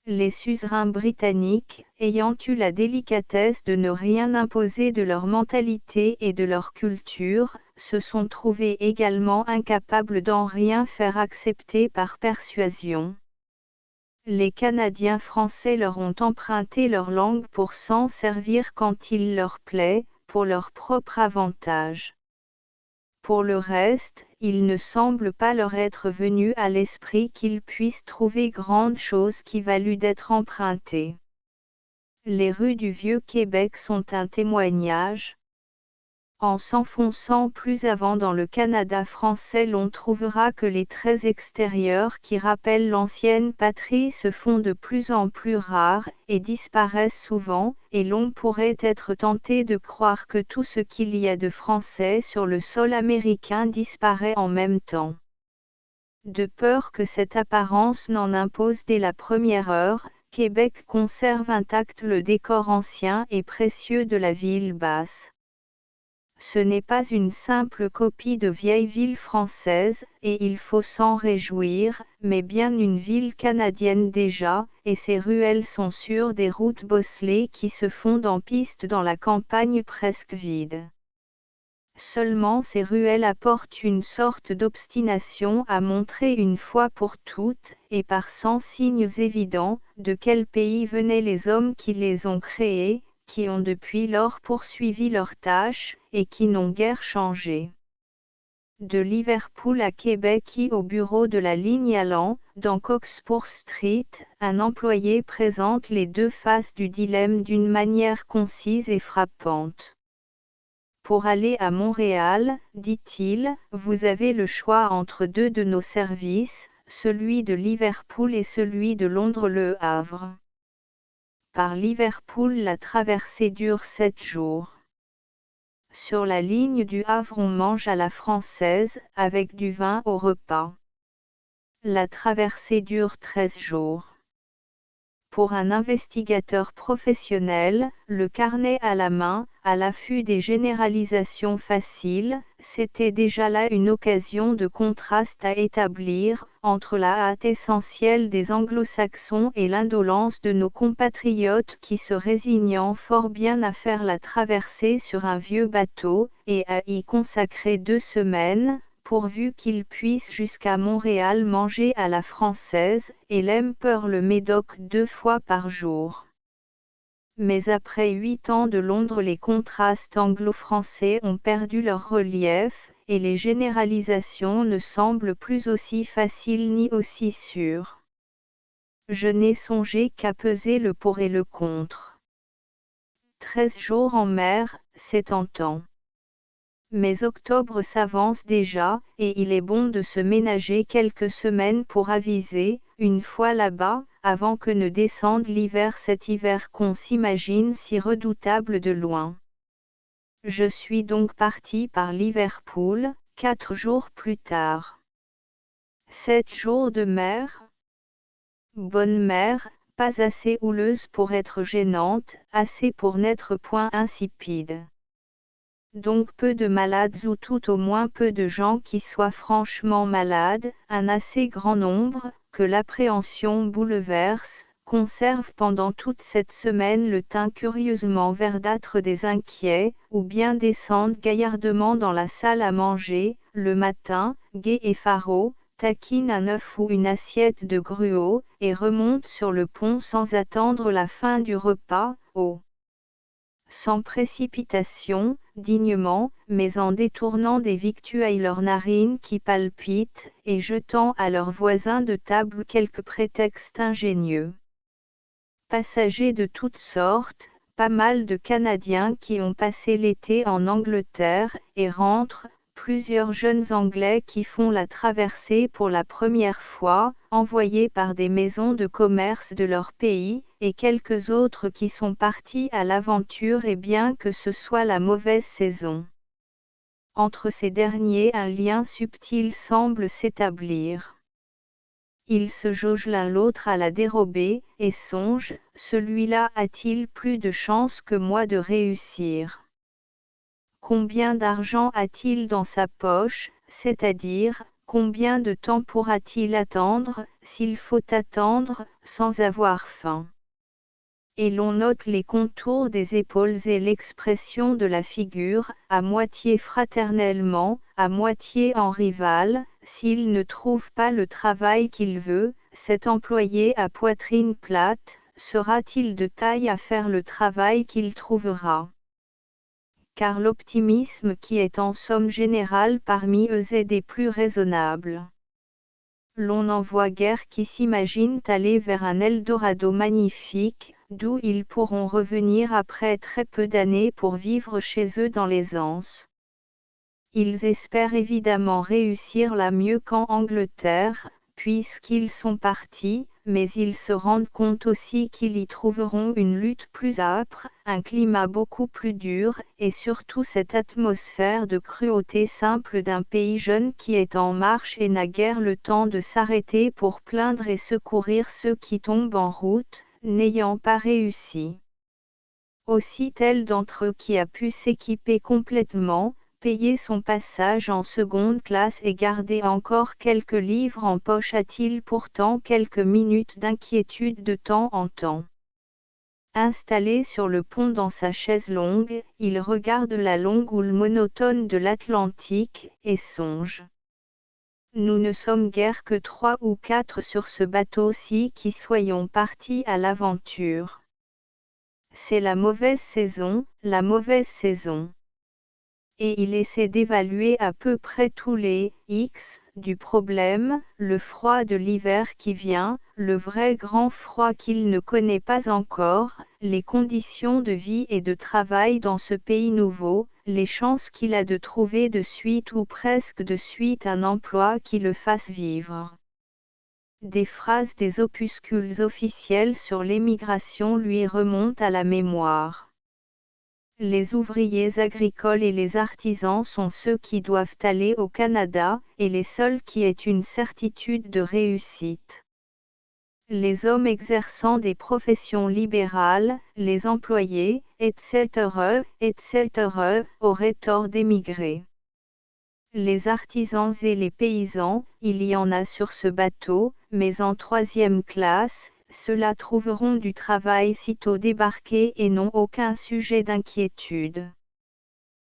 Les suzerains britanniques, ayant eu la délicatesse de ne rien imposer de leur mentalité et de leur culture, se sont trouvés également incapables d'en rien faire accepter par persuasion. Les Canadiens français leur ont emprunté leur langue pour s'en servir quand il leur plaît, pour leur propre avantage. Pour le reste, il ne semble pas leur être venu à l'esprit qu'ils puissent trouver grande chose qui valût d'être empruntée. Les rues du Vieux-Québec sont un témoignage. En s'enfonçant plus avant dans le Canada français, l'on trouvera que les traits extérieurs qui rappellent l'ancienne patrie se font de plus en plus rares, et disparaissent souvent, et l'on pourrait être tenté de croire que tout ce qu'il y a de français sur le sol américain disparaît en même temps. De peur que cette apparence n'en impose dès la première heure, Québec conserve intact le décor ancien et précieux de la ville basse. Ce n'est pas une simple copie de vieille ville française, et il faut s'en réjouir, mais bien une ville canadienne déjà, et ses ruelles sont sur des routes bosselées qui se fondent en pistes dans la campagne presque vide. Seulement ces ruelles apportent une sorte d'obstination à montrer une fois pour toutes, et par 100 signes évidents, de quel pays venaient les hommes qui les ont créées, qui ont depuis lors poursuivi leurs tâches, et qui n'ont guère changé. De Liverpool à Québec et au bureau de la ligne allant, dans Cockspur Street, un employé présente les deux faces du dilemme d'une manière concise et frappante. Pour aller à Montréal, dit-il, vous avez le choix entre deux de nos services, celui de Liverpool et celui de Londres-Le Havre. Par Liverpool, la traversée dure 7 jours. Sur la ligne du Havre, on mange à la française, avec du vin au repas. La traversée dure 13 jours. Pour un investigateur professionnel, le carnet à la main, à l'affût des généralisations faciles, c'était déjà là une occasion de contraste à établir, entre la hâte essentielle des anglo-saxons et l'indolence de nos compatriotes qui se résignant fort bien à faire la traversée sur un vieux bateau, et à y consacrer 2 semaines, pourvu qu'ils puissent jusqu'à Montréal manger à la française, et l'Empereur le Médoc 2 fois par jour. Mais après 8 ans de Londres, les contrastes anglo-français ont perdu leur relief, et les généralisations ne semblent plus aussi faciles ni aussi sûres. Je n'ai songé qu'à peser le pour et le contre. 13 jours en mer, c'est tentant. Mais octobre s'avance déjà, et il est bon de se ménager quelques semaines pour aviser, une fois là-bas, avant que ne descende l'hiver, cet hiver qu'on s'imagine si redoutable de loin. Je suis donc parti par Liverpool, 4 jours plus tard. 7 jours de mer. Bonne mer, pas assez houleuse pour être gênante, assez pour n'être point insipide. Donc peu de malades, ou tout au moins peu de gens qui soient franchement malades, un assez grand nombre, que l'appréhension bouleverse, conserve pendant toute cette semaine le teint curieusement verdâtre des inquiets, ou bien descendent gaillardement dans la salle à manger, le matin, gais et faraud, taquinent un œuf ou une assiette de gruau, et remontent sur le pont sans attendre la fin du repas, sans précipitation, dignement, mais en détournant des victuailles leurs narines qui palpitent, et jetant à leurs voisins de table quelques prétextes ingénieux. Passagers de toutes sortes, pas mal de Canadiens qui ont passé l'été en Angleterre, et rentrent, plusieurs jeunes Anglais qui font la traversée pour la première fois, envoyés par des maisons de commerce de leur pays, et quelques autres qui sont partis à l'aventure, et bien que ce soit la mauvaise saison. entre ces derniers un lien subtil semble s'établir. Ils se jaugent l'un l'autre à la dérobée, et songent, celui-là a-t-il plus de chance que moi de réussir? Combien d'argent a-t-il dans sa poche, c'est-à-dire, combien de temps pourra-t-il attendre, s'il faut attendre, sans avoir faim? Et l'on note les contours des épaules et l'expression de la figure, à moitié fraternellement, à moitié en rival. S'il ne trouve pas le travail qu'il veut, cet employé à poitrine plate, sera-t-il de taille à faire le travail qu'il trouvera? Car l'optimisme qui est en somme général parmi eux est des plus raisonnables. L'on n'en voit guère qui s'imaginent aller vers un Eldorado magnifique, d'où ils pourront revenir après très peu d'années pour vivre chez eux dans l'aisance. Ils espèrent évidemment réussir là mieux qu'en Angleterre, puisqu'ils sont partis, mais ils se rendent compte aussi qu'ils y trouveront une lutte plus âpre, un climat beaucoup plus dur, et surtout cette atmosphère de cruauté simple d'un pays jeune qui est en marche et n'a guère le temps de s'arrêter pour plaindre et secourir ceux qui tombent en route, n'ayant pas réussi. Aussi tel d'entre eux qui a pu s'équiper complètement, payer son passage en seconde classe et garder encore quelques livres en poche a-t-il pourtant quelques minutes d'inquiétude de temps en temps. Installé sur le pont dans sa chaise longue, il regarde la longue houle monotone de l'Atlantique, et songe. Nous ne sommes guère que 3 ou 4 sur ce bateau-ci qui soyons partis à l'aventure. C'est la mauvaise saison, la mauvaise saison. Et il essaie d'évaluer à peu près tous les X du problème, le froid de l'hiver qui vient, le vrai grand froid qu'il ne connaît pas encore, les conditions de vie et de travail dans ce pays nouveau, les chances qu'il a de trouver de suite ou presque de suite un emploi qui le fasse vivre. Des phrases des opuscules officiels sur l'émigration lui remontent à la mémoire. Les ouvriers agricoles et les artisans sont ceux qui doivent aller au Canada, et les seuls qui aient une certitude de réussite. Les hommes exerçant des professions libérales, les employés, etc., auraient tort d'émigrer. Les artisans et les paysans, il y en a sur ce bateau, mais en 3e classe, ceux-là trouveront du travail sitôt débarqués et n'ont aucun sujet d'inquiétude.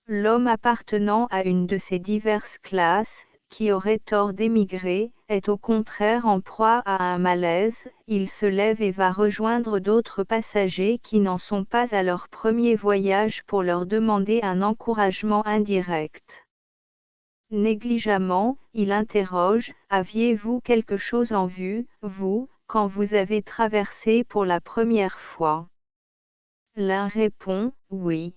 L'homme appartenant à une de ces diverses classes, qui aurait tort d'émigrer, est au contraire en proie à un malaise, il se lève et va rejoindre d'autres passagers qui n'en sont pas à leur premier voyage pour leur demander un encouragement indirect. Négligemment, il interroge, aviez-vous quelque chose en vue, vous, quand vous avez traversé pour la première fois? L'un répond, oui.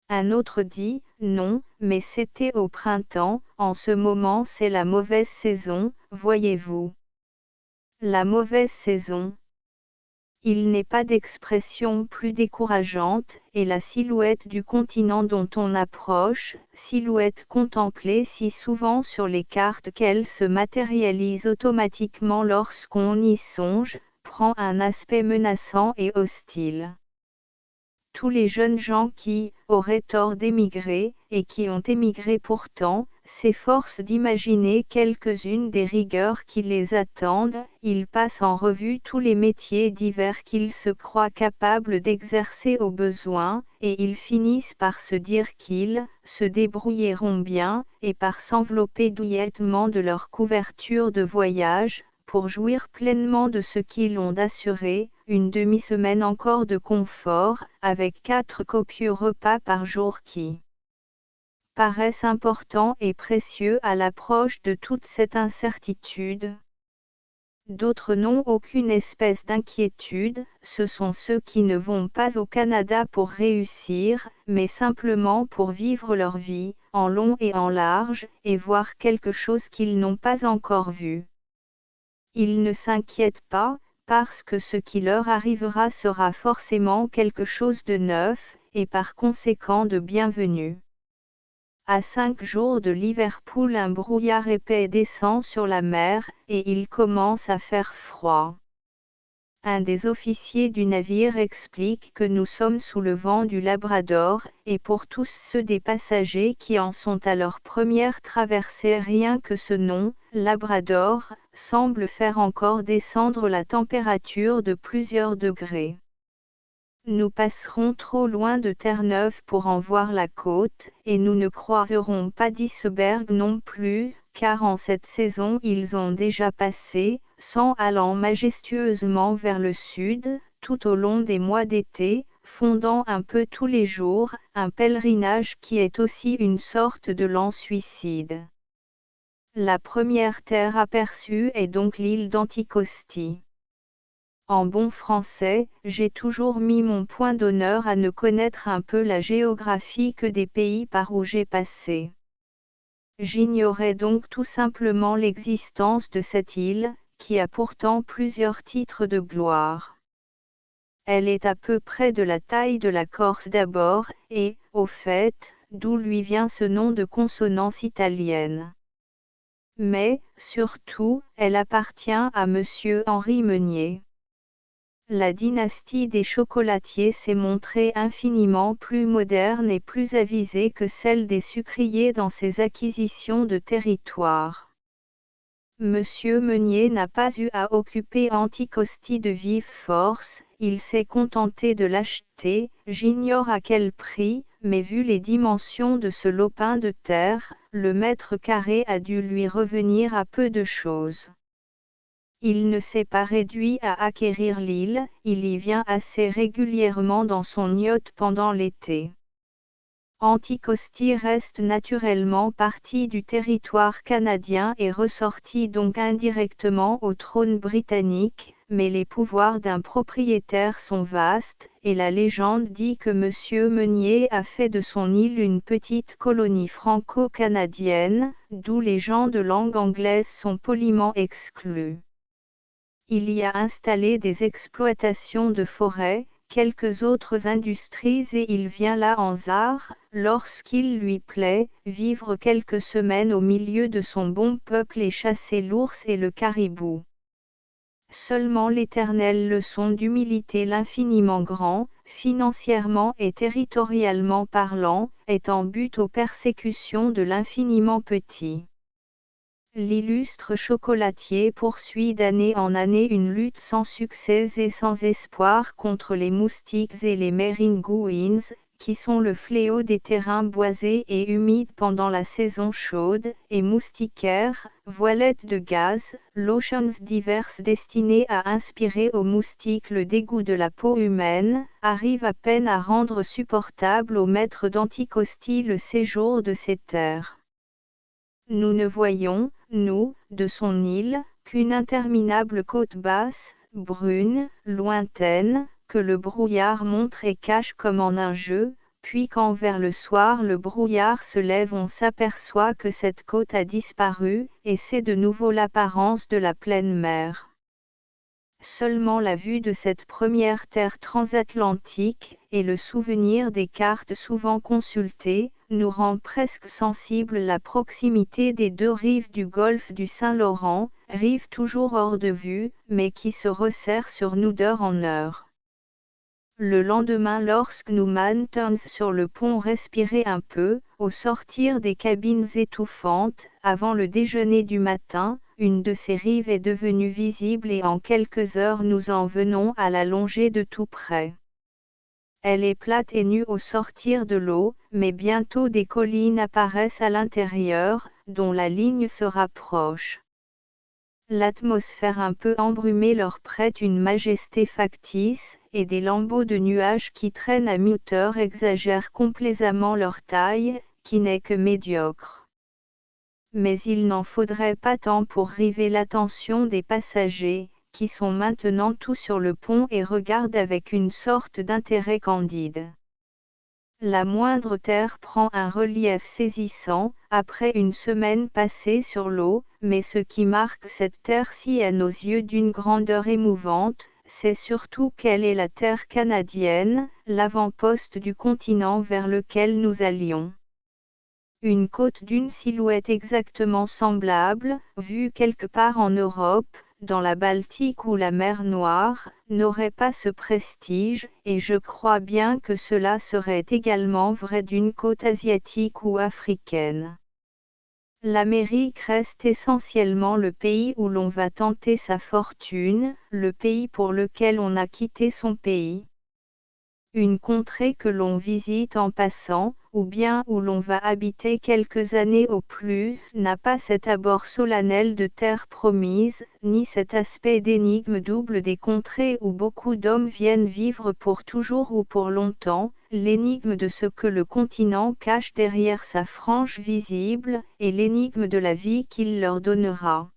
Un autre dit, non, mais c'était au printemps, en ce moment c'est la mauvaise saison, voyez-vous. La mauvaise saison. Il n'est pas d'expression plus décourageante, et la silhouette du continent dont on approche, silhouette contemplée si souvent sur les cartes qu'elle se matérialise automatiquement lorsqu'on y songe, prend un aspect menaçant et hostile. Tous les jeunes gens qui auraient tort d'émigrer, et qui ont émigré pourtant, s'efforcent d'imaginer quelques-unes des rigueurs qui les attendent, ils passent en revue tous les métiers divers qu'ils se croient capables d'exercer au besoin, et ils finissent par se dire qu'ils se débrouilleront bien, et par s'envelopper douillettement de leur couverture de voyage, pour jouir pleinement de ce qu'ils ont d'assuré, une demi-semaine encore de confort, avec 4 copieux repas par jour qui paraissent importants et précieux à l'approche de toute cette incertitude. D'autres n'ont aucune espèce d'inquiétude, ce sont ceux qui ne vont pas au Canada pour réussir, mais simplement pour vivre leur vie, en long et en large, et voir quelque chose qu'ils n'ont pas encore vu. Ils ne s'inquiètent pas, parce que ce qui leur arrivera sera forcément quelque chose de neuf, et par conséquent de bienvenu. À 5 jours de Liverpool, un brouillard épais descend sur la mer, et il commence à faire froid. Un des officiers du navire explique que nous sommes sous le vent du Labrador, et pour tous ceux des passagers qui en sont à leur première traversée, rien que ce nom, Labrador, semble faire encore descendre la température de plusieurs degrés. Nous passerons trop loin de Terre-Neuve pour en voir la côte, et nous ne croiserons pas d'iceberg non plus, car en cette saison ils ont déjà passé, sans allant majestueusement vers le sud, tout au long des mois d'été, fondant un peu tous les jours, un pèlerinage qui est aussi une sorte de lent suicide. La première terre aperçue est donc l'île d'Anticosti. En bon français, j'ai toujours mis mon point d'honneur à ne connaître un peu la géographie que des pays par où j'ai passé. J'ignorais donc tout simplement l'existence de cette île, qui a pourtant plusieurs titres de gloire. Elle est à peu près de la taille de la Corse d'abord, et, au fait, d'où lui vient ce nom de consonance italienne. Mais, surtout, elle appartient à Monsieur Henri Meunier. La dynastie des chocolatiers s'est montrée infiniment plus moderne et plus avisée que celle des sucriers dans ses acquisitions de territoire. Monsieur Meunier n'a pas eu à occuper Anticosti de vive force, il s'est contenté de l'acheter, j'ignore à quel prix, mais vu les dimensions de ce lopin de terre, le mètre carré a dû lui revenir à peu de choses. Il ne s'est pas réduit à acquérir l'île, il y vient assez régulièrement dans son yacht pendant l'été. Anticosti reste naturellement partie du territoire canadien et ressortit donc indirectement au trône britannique, mais les pouvoirs d'un propriétaire sont vastes, et la légende dit que Monsieur Meunier a fait de son île une petite colonie franco-canadienne, d'où les gens de langue anglaise sont poliment exclus. Il y a installé des exploitations de forêt, quelques autres industries et il vient là en zar, lorsqu'il lui plaît, vivre quelques semaines au milieu de son bon peuple et chasser l'ours et le caribou. Seulement l'éternelle leçon d'humilité, l'infiniment grand, financièrement et territorialement parlant, est en but aux persécutions de l'infiniment petit. L'illustre chocolatier poursuit d'année en année une lutte sans succès et sans espoir contre les moustiques et les méringouins, qui sont le fléau des terrains boisés et humides pendant la saison chaude, et moustiquaires, voilettes de gaz, lotions diverses destinées à inspirer aux moustiques le dégoût de la peau humaine, arrivent à peine à rendre supportable au maître d'Anticosti le séjour de ces terres. Nous ne voyons, nous, de son île, qu'une interminable côte basse, brune, lointaine, que le brouillard montre et cache comme en un jeu, puis quand vers le soir le brouillard se lève on s'aperçoit que cette côte a disparu, et c'est de nouveau l'apparence de la pleine mer. Seulement la vue de cette première terre transatlantique, et le souvenir des cartes souvent consultées, nous rend presque sensibles la proximité des deux rives du golfe du Saint-Laurent, rives toujours hors de vue, mais qui se resserrent sur nous d'heure en heure. Le lendemain, lorsque nous mantons sur le pont respirer un peu, au sortir des cabines étouffantes, avant le déjeuner du matin, une de ces rives est devenue visible et en quelques heures nous en venons à la longer de tout près. Elle est plate et nue au sortir de l'eau, mais bientôt des collines apparaissent à l'intérieur, dont la ligne se rapproche. L'atmosphère un peu embrumée leur prête une majesté factice, et des lambeaux de nuages qui traînent à mi-hauteur exagèrent complaisamment leur taille, qui n'est que médiocre. Mais il n'en faudrait pas tant pour river l'attention des passagers, qui sont maintenant tous sur le pont et regardent avec une sorte d'intérêt candide. La moindre terre prend un relief saisissant, après une semaine passée sur l'eau, mais ce qui marque cette terre-ci à nos yeux d'une grandeur émouvante, c'est surtout qu'elle est la terre canadienne, l'avant-poste du continent vers lequel nous allions. Une côte d'une silhouette exactement semblable, vue quelque part en Europe, dans la Baltique ou la mer Noire, n'aurait pas ce prestige, et je crois bien que cela serait également vrai d'une côte asiatique ou africaine. L'Amérique reste essentiellement le pays où l'on va tenter sa fortune, le pays pour lequel on a quitté son pays. Une contrée que l'on visite en passant, ou bien où l'on va habiter quelques années au plus, n'a pas cet abord solennel de terre promise, ni cet aspect d'énigme double des contrées où beaucoup d'hommes viennent vivre pour toujours ou pour longtemps, l'énigme de ce que le continent cache derrière sa frange visible, et l'énigme de la vie qu'il leur donnera.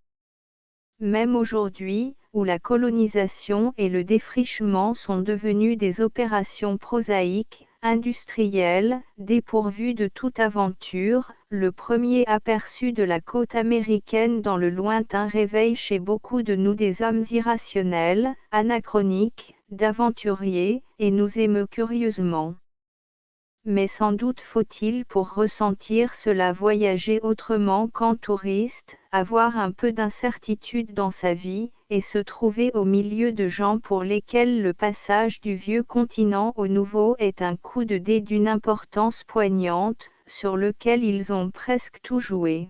Même aujourd'hui, où la colonisation et le défrichement sont devenus des opérations prosaïques, industrielles, dépourvues de toute aventure, le premier aperçu de la côte américaine dans le lointain réveille chez beaucoup de nous des âmes irrationnelles, anachroniques, d'aventuriers, et nous émeut curieusement. Mais sans doute faut-il pour ressentir cela voyager autrement qu'en touriste, avoir un peu d'incertitude dans sa vie, et se trouver au milieu de gens pour lesquels le passage du vieux continent au nouveau est un coup de dé d'une importance poignante, sur lequel ils ont presque tout joué.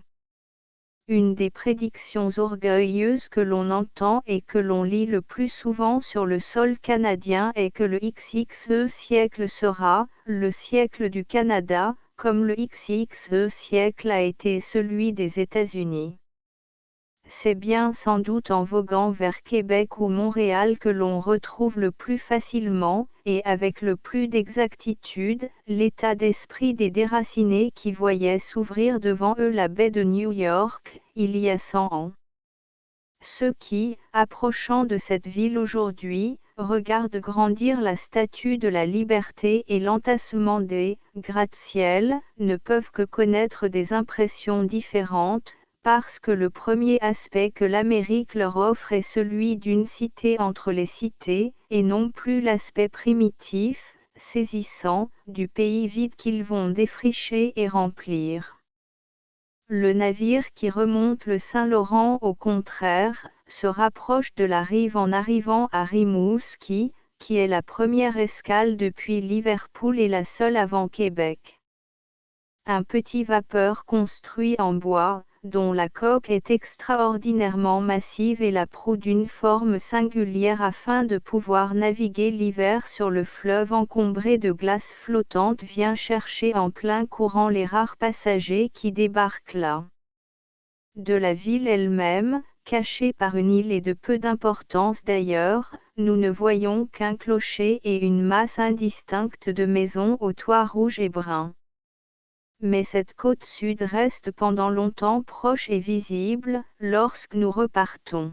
Une des prédictions orgueilleuses que l'on entend et que l'on lit le plus souvent sur le sol canadien est que le XXe siècle sera le siècle du Canada, comme le XXe siècle a été celui des États-Unis. C'est bien sans doute en voguant vers Québec ou Montréal que l'on retrouve le plus facilement, et avec le plus d'exactitude, l'état d'esprit des déracinés qui voyaient s'ouvrir devant eux la baie de New York, il y a 100 ans. Ceux qui, approchant de cette ville aujourd'hui, regardent grandir la statue de la liberté et l'entassement des gratte-ciel, ne peuvent que connaître des impressions différentes, parce que le premier aspect que l'Amérique leur offre est celui d'une cité entre les cités, et non plus l'aspect primitif, saisissant, du pays vide qu'ils vont défricher et remplir. Le navire qui remonte le Saint-Laurent au contraire, se rapproche de la rive en arrivant à Rimouski, qui est la première escale depuis Liverpool et la seule avant Québec. Un petit vapeur construit en bois, dont la coque est extraordinairement massive et la proue d'une forme singulière afin de pouvoir naviguer l'hiver sur le fleuve encombré de glace flottante vient chercher en plein courant les rares passagers qui débarquent là. De la ville elle-même, cachée par une île et de peu d'importance d'ailleurs, nous ne voyons qu'un clocher et une masse indistincte de maisons aux toits rouges et bruns. Mais cette côte sud reste pendant longtemps proche et visible, lorsque nous repartons.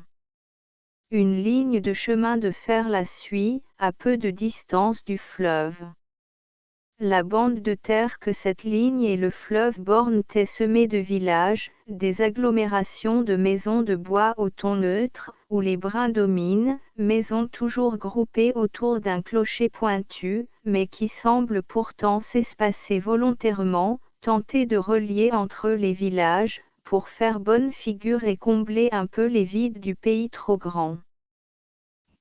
Une ligne de chemin de fer la suit, à peu de distance du fleuve. La bande de terre que cette ligne et le fleuve bornent est semée de villages, des agglomérations de maisons de bois au ton neutre, où les bruns dominent, maisons toujours groupées autour d'un clocher pointu, mais qui semblent pourtant s'espacer volontairement, tenter de relier entre eux les villages, pour faire bonne figure et combler un peu les vides du pays trop grand.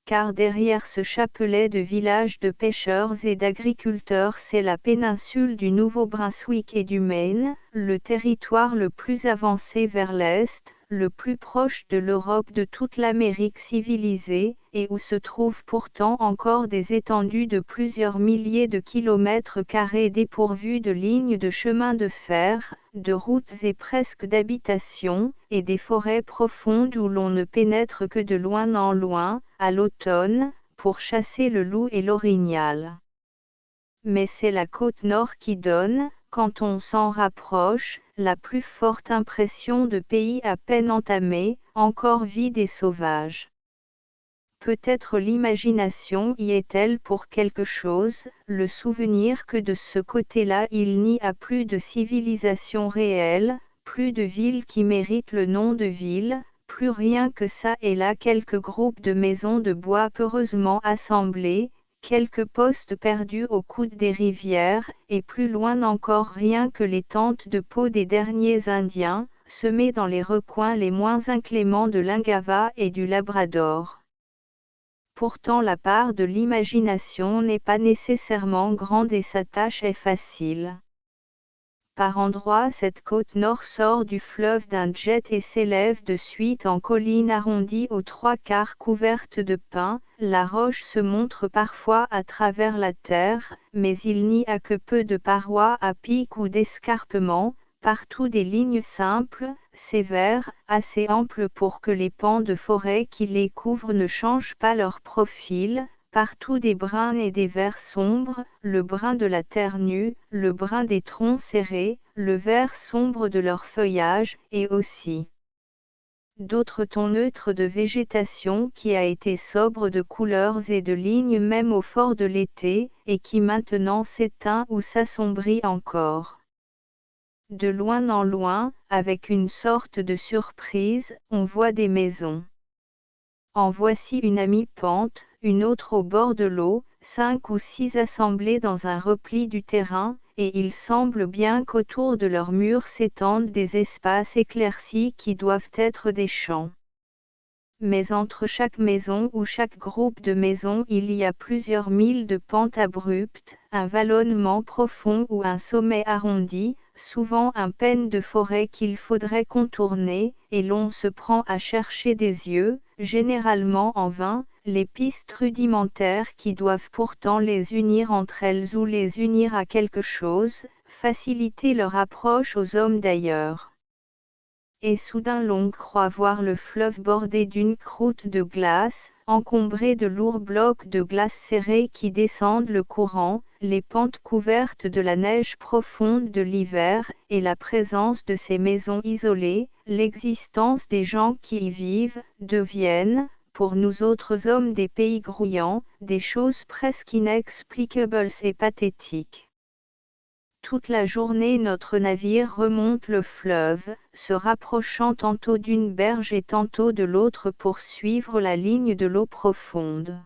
Car derrière ce chapelet de villages de pêcheurs et d'agriculteurs c'est la péninsule du Nouveau-Brunswick et du Maine, le territoire le plus avancé vers l'est, le plus proche de l'Europe de toute l'Amérique civilisée, et où se trouvent pourtant encore des étendues de plusieurs milliers de kilomètres carrés dépourvues de lignes de chemin de fer, de routes et presque d'habitations, et des forêts profondes où l'on ne pénètre que de loin en loin, à l'automne, pour chasser le loup et l'orignal. Mais c'est la côte nord qui donne, quand on s'en rapproche, la plus forte impression de pays à peine entamé, encore vide et sauvage. Peut-être l'imagination y est-elle pour quelque chose, le souvenir que de ce côté-là il n'y a plus de civilisation réelle, plus de villes qui méritent le nom de ville, plus rien que ça et là quelques groupes de maisons de bois peureusement assemblées, quelques postes perdus au coude des rivières, et plus loin encore rien que les tentes de peau des derniers Indiens, semées dans les recoins les moins incléments de l'Ingava et du Labrador. Pourtant la part de l'imagination n'est pas nécessairement grande et sa tâche est facile. Par endroits cette côte nord sort du fleuve d'un jet et s'élève de suite en colline arrondie aux trois quarts couverte de pins, la roche se montre parfois à travers la terre, mais il n'y a que peu de parois à pic ou d'escarpements, partout des lignes simples, sévères, assez amples pour que les pans de forêt qui les couvrent ne changent pas leur profil, partout des bruns et des verts sombres, le brun de la terre nue, le brun des troncs serrés, le vert sombre de leur feuillage, et aussi d'autres tons neutres de végétation qui a été sobre de couleurs et de lignes même au fort de l'été, et qui maintenant s'éteint ou s'assombrit encore. De loin en loin, avec une sorte de surprise, on voit des maisons. En voici une à mi-pente, une autre au bord de l'eau, 5 ou 6 assemblées dans un repli du terrain, et il semble bien qu'autour de leurs murs s'étendent des espaces éclaircis qui doivent être des champs. Mais entre chaque maison ou chaque groupe de maisons il y a plusieurs milles de pente abrupte, un vallonnement profond ou un sommet arrondi, souvent un pen de forêt qu'il faudrait contourner, et l'on se prend à chercher des yeux, généralement en vain, les pistes rudimentaires qui doivent pourtant les unir entre elles ou les unir à quelque chose, faciliter leur approche aux hommes d'ailleurs. Et soudain l'on croit voir le fleuve bordé d'une croûte de glace, encombré de lourds blocs de glace serrés qui descendent le courant, les pentes couvertes de la neige profonde de l'hiver, et la présence de ces maisons isolées, l'existence des gens qui y vivent, deviennent, pour nous autres hommes des pays grouillants, des choses presque inexplicables et pathétiques. Toute la journée notre navire remonte le fleuve, se rapprochant tantôt d'une berge et tantôt de l'autre pour suivre la ligne de l'eau profonde.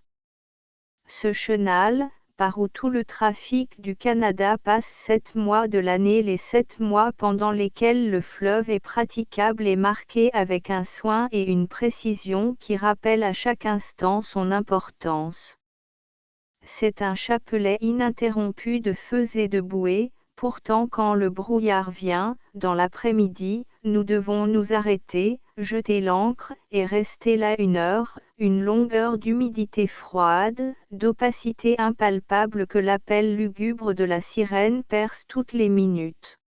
Ce chenal, par où tout le trafic du Canada passe 7 mois de l'année, les 7 mois pendant lesquels le fleuve est praticable et marqué avec un soin et une précision qui rappellent à chaque instant son importance. C'est un chapelet ininterrompu de feux et de bouées. Pourtant quand le brouillard vient, dans l'après-midi, nous devons nous arrêter, jeter l'ancre, et rester là une longueur d'humidité froide, d'opacité impalpable que l'appel lugubre de la sirène perce toutes les minutes.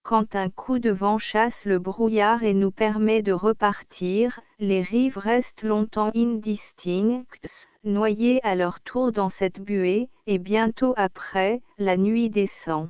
Quand un coup de vent chasse le brouillard et nous permet de repartir, les rives restent longtemps indistinctes, noyées à leur tour dans cette buée, et bientôt après, la nuit descend.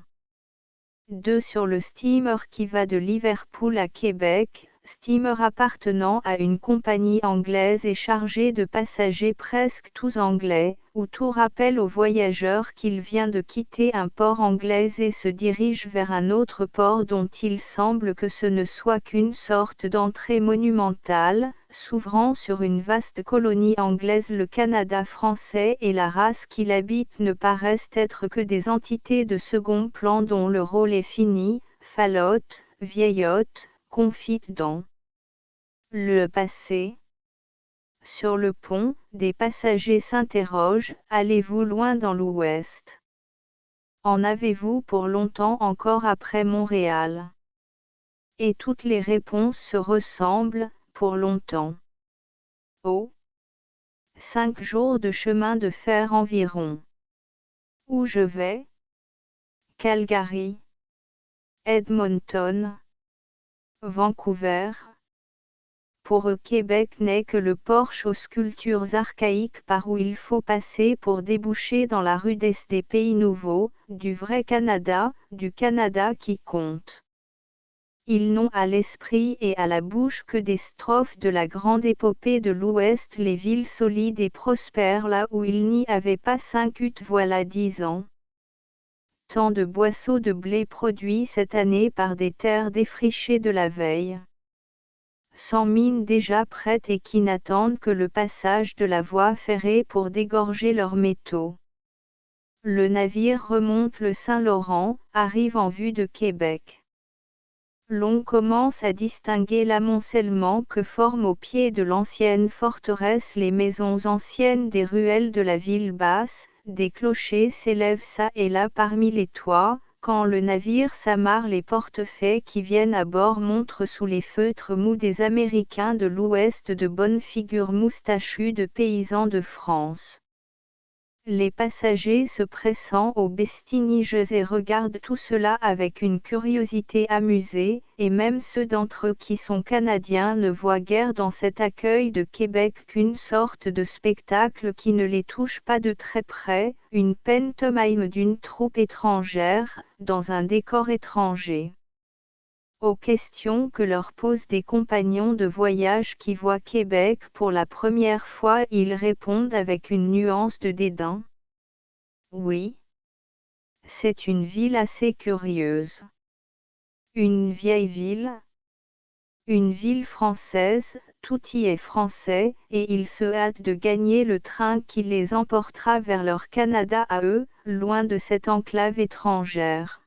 Sur le steamer qui va de Liverpool à Québec, steamer appartenant à une compagnie anglaise et chargé de passagers presque tous anglais, où tout rappelle aux voyageurs qu'il vient de quitter un port anglais et se dirige vers un autre port dont il semble que ce ne soit qu'une sorte d'entrée monumentale, s'ouvrant sur une vaste colonie anglaise. Le Canada français et la race qui l'habite ne paraissent être que des entités de second plan dont le rôle est fini, falote, vieillotte, confite dans le passé. Sur le pont, des passagers s'interrogent, allez-vous loin dans l'Ouest? En avez-vous pour longtemps encore après Montréal? Et toutes les réponses se ressemblent, pour longtemps. Oh! 5 jours de chemin de fer environ. Où je vais? Calgary, Edmonton, Vancouver. Pour eux Québec n'est que le porche aux sculptures archaïques par où il faut passer pour déboucher dans la rudesse des pays nouveaux, du vrai Canada, du Canada qui compte. Ils n'ont à l'esprit et à la bouche que des strophes de la grande épopée de l'Ouest, les villes solides et prospères là où il n'y avait pas 5 huttes voilà 10 ans. Tant de boisseaux de blé produits cette année par des terres défrichées de la veille. sans mine déjà prête et qui n'attendent que le passage de la voie ferrée pour dégorger leurs métaux. Le navire remonte le Saint-Laurent, arrive en vue de Québec. L'on commence à distinguer l'amoncellement que forment au pied de l'ancienne forteresse les maisons anciennes des ruelles de la ville basse, des clochers s'élèvent çà et là parmi les toits, quand le navire s'amarre les portefaix qui viennent à bord montrent sous les feutres mous des Américains de l'Ouest de bonnes figures moustachues de paysans de France. Les passagers se pressant aux bestignijeux et regardent tout cela avec une curiosité amusée, et même ceux d'entre eux qui sont canadiens ne voient guère dans cet accueil de Québec qu'une sorte de spectacle qui ne les touche pas de très près, une pantomime d'une troupe étrangère, dans un décor étranger. Aux questions que leur posent des compagnons de voyage qui voient Québec pour la première fois, ils répondent avec une nuance de dédain. Oui. C'est une ville assez curieuse. Une vieille ville. Une ville française, tout y est français, et ils se hâtent de gagner le train qui les emportera vers leur Canada à eux, loin de cette enclave étrangère.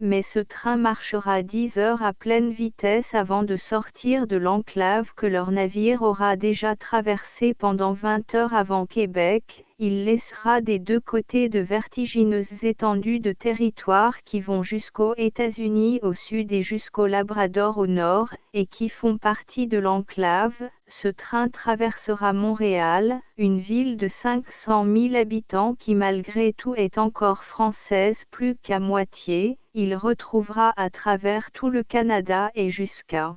Mais ce train marchera 10 heures à pleine vitesse avant de sortir de l'enclave que leur navire aura déjà traversé pendant 20 heures avant Québec. Il laissera des deux côtés de vertigineuses étendues de territoire qui vont jusqu'aux États-Unis au sud et jusqu'au Labrador au nord, et qui font partie de l'enclave. Ce train traversera Montréal, une ville de 500 000 habitants qui malgré tout est encore française plus qu'à moitié. Il retrouvera à travers tout le Canada et jusqu'à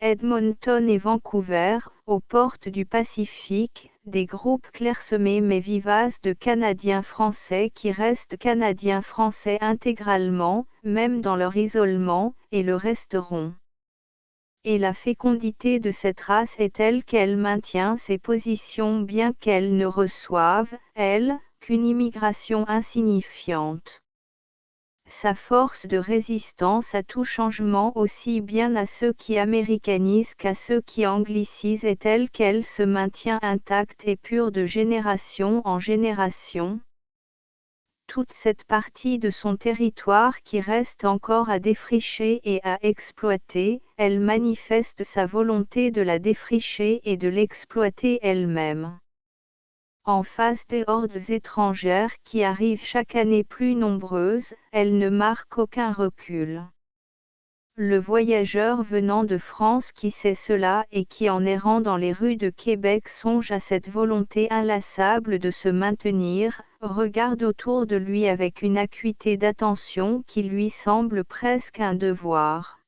Edmonton et Vancouver, aux portes du Pacifique, des groupes clairsemés mais vivaces de Canadiens français qui restent Canadiens français intégralement, même dans leur isolement, et le resteront. Et la fécondité de cette race est telle qu'elle maintient ses positions bien qu'elle ne reçoive, elle, qu'une immigration insignifiante. Sa force de résistance à tout changement aussi bien à ceux qui américanisent qu'à ceux qui anglicisent est telle qu'elle se maintient intacte et pure de génération en génération. Toute cette partie de son territoire qui reste encore à défricher et à exploiter, elle manifeste sa volonté de la défricher et de l'exploiter elle-même. En face des hordes étrangères qui arrivent chaque année plus nombreuses, elle ne marque aucun recul. Le voyageur venant de France qui sait cela et qui en errant dans les rues de Québec songe à cette volonté inlassable de se maintenir, regarde autour de lui avec une acuité d'attention qui lui semble presque un devoir.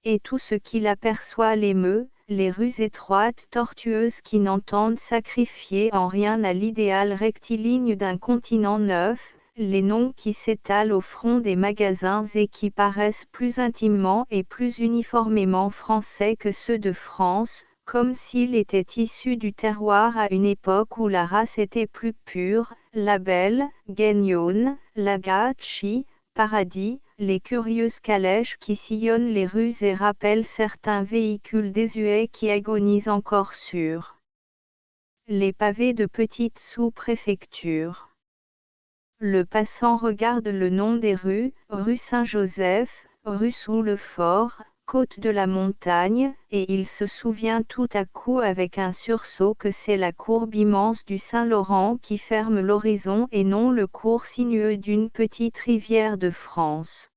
Et tout ce qu'il aperçoit l'émeut, les rues étroites tortueuses qui n'entendent sacrifier en rien à l'idéal rectiligne d'un continent neuf, les noms qui s'étalent au front des magasins et qui paraissent plus intimement et plus uniformément français que ceux de France, comme s'ils étaient issus du terroir à une époque où la race était plus pure, Labelle, Guignone, Lagachi, Paradis, les curieuses calèches qui sillonnent les rues et rappellent certains véhicules désuets qui agonisent encore sur les pavés de petites sous-préfectures. Le passant regarde le nom des rues, rue Saint-Joseph, rue sous le Fort, côte de la Montagne, et il se souvient tout à coup avec un sursaut que c'est la courbe immense du Saint-Laurent qui ferme l'horizon et non le cours sinueux d'une petite rivière de France.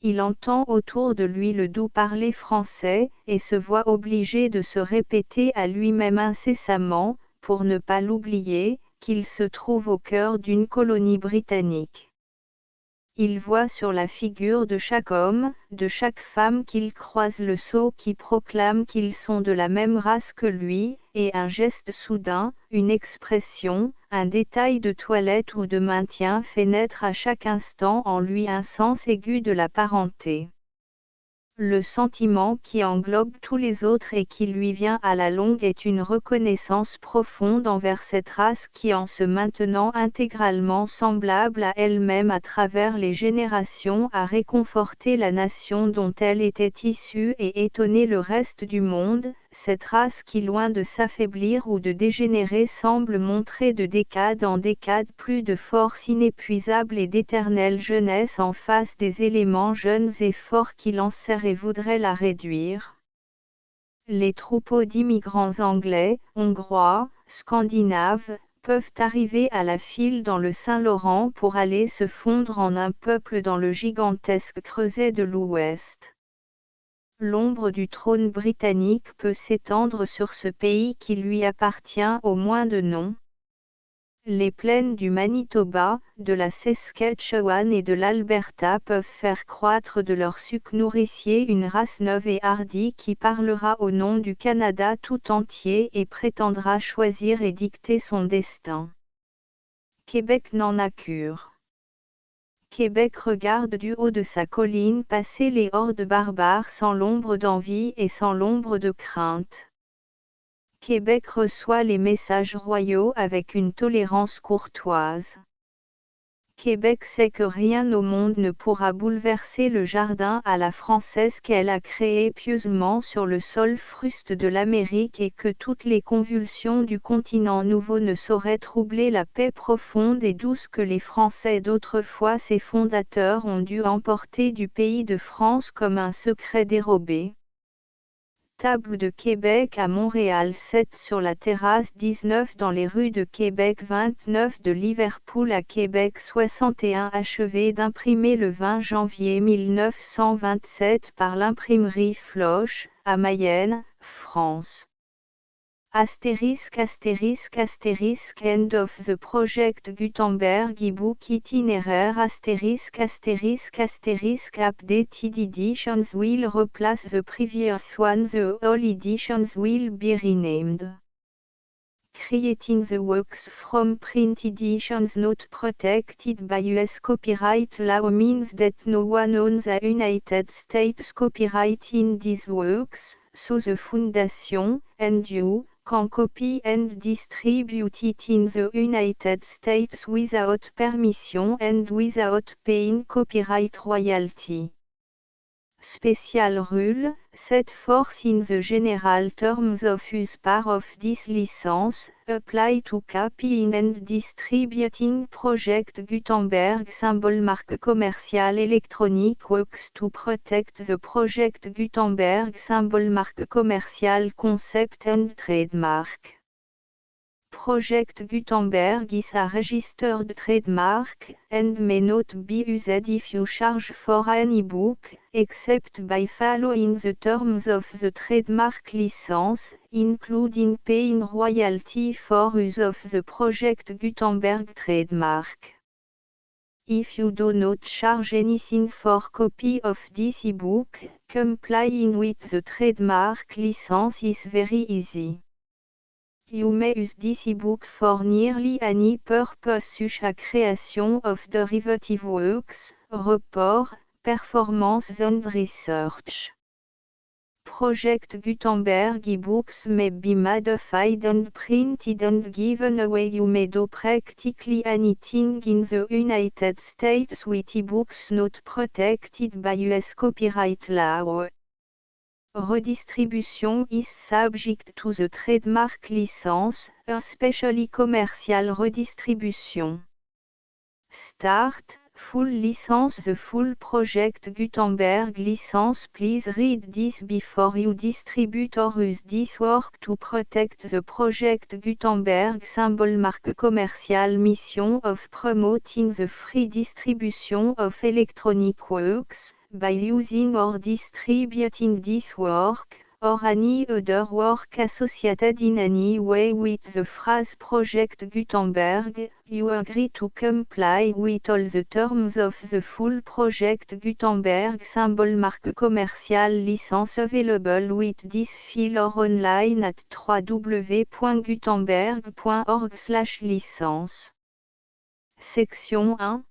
Il entend autour de lui le doux parler français, et se voit obligé de se répéter à lui-même incessamment, pour ne pas l'oublier, qu'il se trouve au cœur d'une colonie britannique. Il voit sur la figure de chaque homme, de chaque femme qu'il croise le sceau qui proclame qu'ils sont de la même race que lui, et un geste soudain, une expression, un détail de toilette ou de maintien fait naître à chaque instant en lui un sens aigu de la parenté. Le sentiment qui englobe tous les autres et qui lui vient à la longue est une reconnaissance profonde envers cette race qui, en se maintenant intégralement semblable à elle-même à travers les générations, a réconforté la nation dont elle était issue et étonné le reste du monde, cette race qui, loin de s'affaiblir ou de dégénérer, semble montrer de décade en décade plus de force inépuisable et d'éternelle jeunesse en face des éléments jeunes et forts qui l'enserrent et voudraient la réduire. Les troupeaux d'immigrants anglais, hongrois, scandinaves, peuvent arriver à la file dans le Saint-Laurent pour aller se fondre en un peuple dans le gigantesque creuset de l'Ouest. L'ombre du trône britannique peut s'étendre sur ce pays qui lui appartient au moins de nom. Les plaines du Manitoba, de la Saskatchewan et de l'Alberta peuvent faire croître de leur suc nourricier une race neuve et hardie qui parlera au nom du Canada tout entier et prétendra choisir et dicter son destin. Québec n'en a cure. Québec regarde du haut de sa colline passer les hordes barbares sans l'ombre d'envie et sans l'ombre de crainte. Québec reçoit les messages royaux avec une tolérance courtoise. Québec sait que rien au monde ne pourra bouleverser le jardin à la française qu'elle a créé pieusement sur le sol fruste de l'Amérique et que toutes les convulsions du continent nouveau ne sauraient troubler la paix profonde et douce que les Français d'autrefois, ses fondateurs, ont dû emporter du pays de France comme un secret dérobé. Table de Québec à Montréal 7 sur la terrasse 19 dans les rues de Québec 29 de Liverpool à Québec 61 achevé d'imprimer le 20 janvier 1927 par l'imprimerie Floche, à Mayenne, France. Astérisque astérisque astérisque End of the Project Gutenberg e-book itinéraire astérisque astérisque astérisque Updated editions will replace the previous one. The all editions will be renamed. Creating the works from print editions not protected by US copyright law means that no one owns a United States copyright in these works, so the Foundation, and you, can copy and distribute it in the United States without permission and without paying copyright royalty. Special rule, set forth in the general terms of use part of this license, apply to copying and distributing Project Gutenberg symbol marque commerciale electronic works to protect the Project Gutenberg symbol marque commerciale concept and trademark. Project Gutenberg is a registered trademark, and may not be used if you charge for an e-book, except by following the terms of the trademark license, including paying royalty for use of the Project Gutenberg trademark. If you do not charge anything for copy of this e-book, complying with the trademark license is very easy. You may use this e-book for nearly any purpose such as creation of derivative works, report, performance and research. Project Gutenberg e-books may be modified and printed and given away. You may do practically anything in the United States with e-books not protected by US copyright law. Redistribution is subject to the trademark license, especially commercial redistribution. Start, full license. The full Project Gutenberg license. Please read this before you distribute or use this work to protect the Project Gutenberg symbol marque commerciale mission of promoting the free distribution of electronic works, by using or distributing this work, or any other work associated in any way with the phrase Project Gutenberg, you agree to comply with all the terms of the full Project Gutenberg symbol marque commerciale license available with this file or online at www.gutenberg.org/licence. Section 1.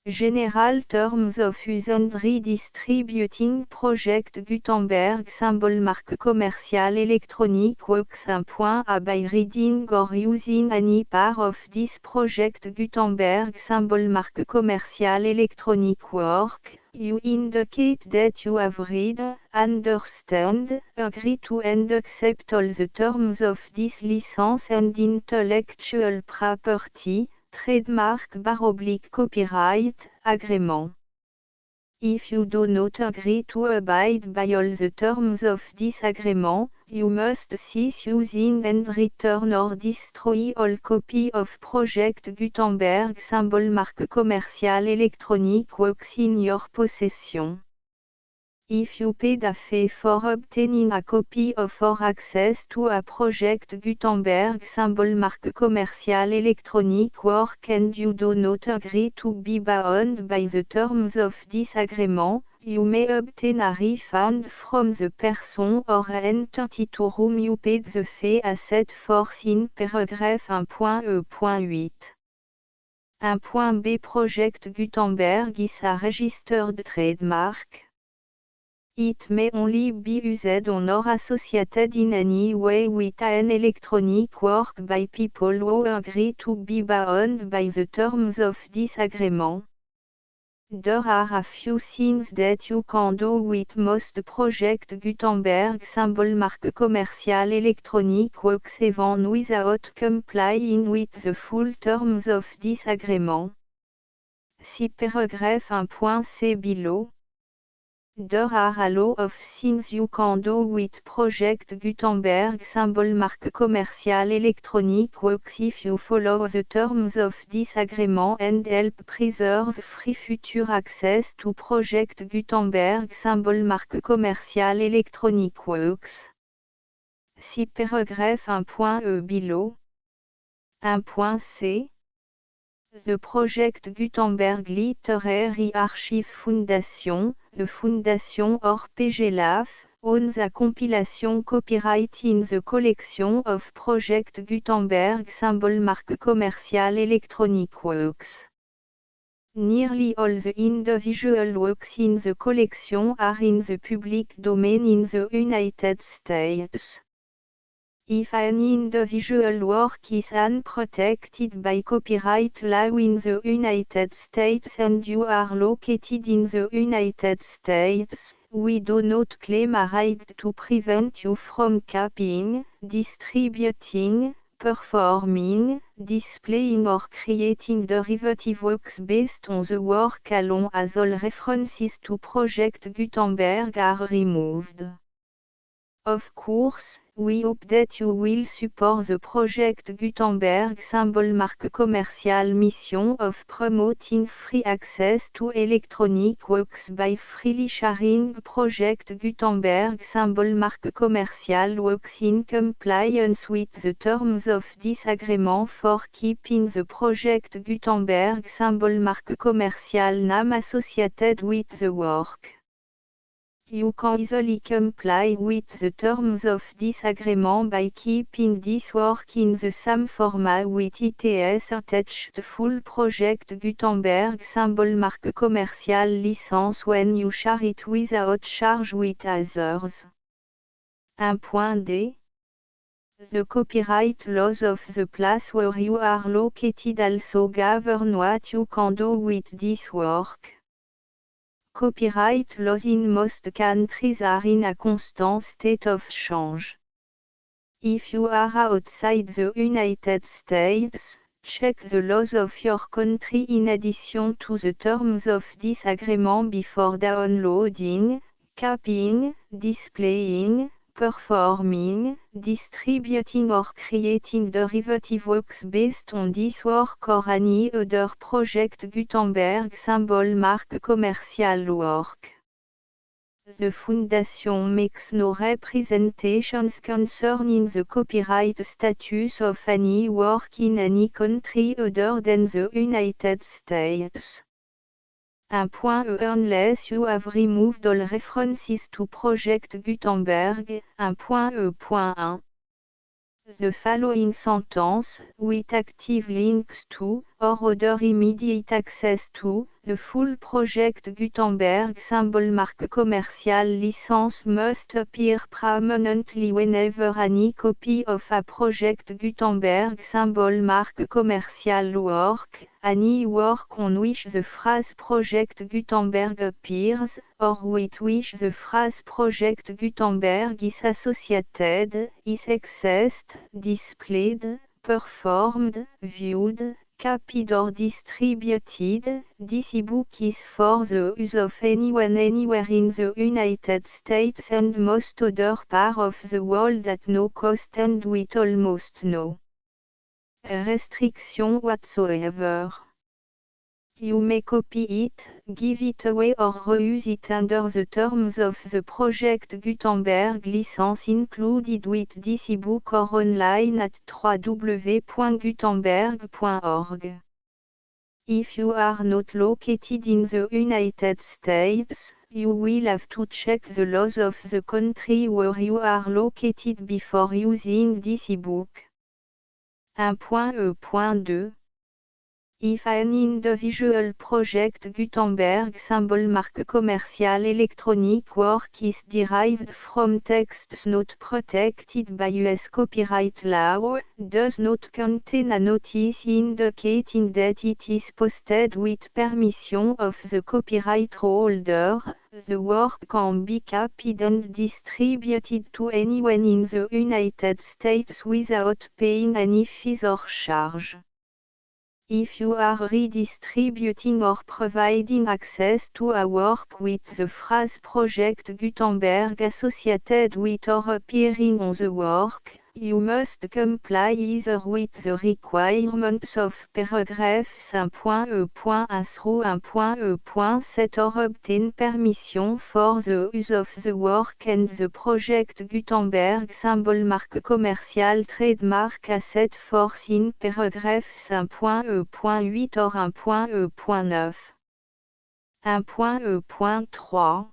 General Terms of Use and Redistributing Project Gutenberg Symbol Marque commerciale électronique Works 1.a by reading or using any part of this project Gutenberg Symbol Marque commerciale électronique work, you indicate that you have read, understand, agree to and accept all the terms of this license and intellectual property, trademark / copyright, agrément. If you do not agree to abide by all the terms of this agreement, you must cease using and return or destroy all copy of Project Gutenberg Symbol Marque commerciale électronique works in your possession. If you paid a fee for obtaining a copy of or access to a Project Gutenberg Symbol Marque commerciale électronique work and you do not agree to be bound by the terms of this agreement, you may obtain a refund from the person or entity to whom you paid the fee as set forth in paragraph 1.e.8. 1.b Project Gutenberg is a registered trademark. It may only be used on or associated in any way with an electronic work by people who agree to be bound by the terms of this agreement. There are a few things that you can do with most Project Gutenberg Symbol Marque commerciale électronique works even without complying with the full terms of this agreement. See paragraph 1.c below. There are a lot of things you can do with Project Gutenberg Symbol Marque commerciale électronique works if you follow the terms of this agreement and help preserve free future access to Project Gutenberg Symbol Marque commerciale électronique works. See paragraph 1.e below. 1.c. The Project Gutenberg Literary Archive Foundation, the Foundation or PGLAF, owns a compilation copyright in the collection of Project Gutenberg Symbol Marque commerciale électronique works. Nearly all the individual works in the collection are in the public domain in the United States. If an individual work is unprotected by copyright law in the United States and you are located in the United States, we do not claim a right to prevent you from copying, distributing, performing, displaying or creating derivative works based on the work alone as all references to Project Gutenberg are removed. Of course, we hope that you will support the Project Gutenberg Symbol Marque commerciale mission of promoting free access to electronic works by freely sharing Project Gutenberg Symbol Marque commerciale works in compliance with the terms of this agreement for keeping the Project Gutenberg Symbol Marque commerciale name associated with the work. You can easily comply with the terms of this agreement by keeping this work in the same format with its attached full Project Gutenberg Symbol Marque commerciale license when you share it without charge with others. 1.d. The copyright laws of the place where you are located also govern what you can do with this work. Copyright laws in most countries are in a constant state of change. If you are outside the United States, check the laws of your country in addition to the terms of this agreement before downloading, copying, displaying, performing, distributing or creating derivative works based on this work or any other Project Gutenberg Symbol Marque commerciale work. The Foundation makes no representations concerning the copyright status of any work in any country other than the United States. 1.e Unless you have removed all references to Project Gutenberg, 1.e.1. The following sentence, with active links to, or other immediate access to, The full project Gutenberg symbol marque commercial license must appear prominently whenever any copy of a project Gutenberg symbol marque commercial work, any work on which the phrase project Gutenberg appears, or with which the phrase project Gutenberg is associated, is accessed, displayed, performed, viewed, copied or distributed. This ebook is for the use of anyone anywhere in the United States and most other parts of the world at no cost and with almost no restriction whatsoever. You may copy it, give it away or reuse it under the terms of the Project Gutenberg license included with this ebook or online at www.gutenberg.org. If you are not located in the United States, you will have to check the laws of the country where you are located before using this ebook. 1.E.2 If an individual project Gutenberg symbol marque commercial electronic work is derived from texts not protected by US copyright law, does not contain a notice indicating that it is posted with permission of the copyright holder, the work can be copied and distributed to anyone in the United States without paying any fees or charge. If you are redistributing or providing access to a work with the phrase Project Gutenberg associated with or appearing on the work, you must comply either with the requirements of paragraphs 1.E.1 through 1.E.7 or obtain permission for the use of the work and the Project Gutenberg symbol marque commercial trademark as set forth in paragraphs 1.E.8 or 1.E.9. 1.E.3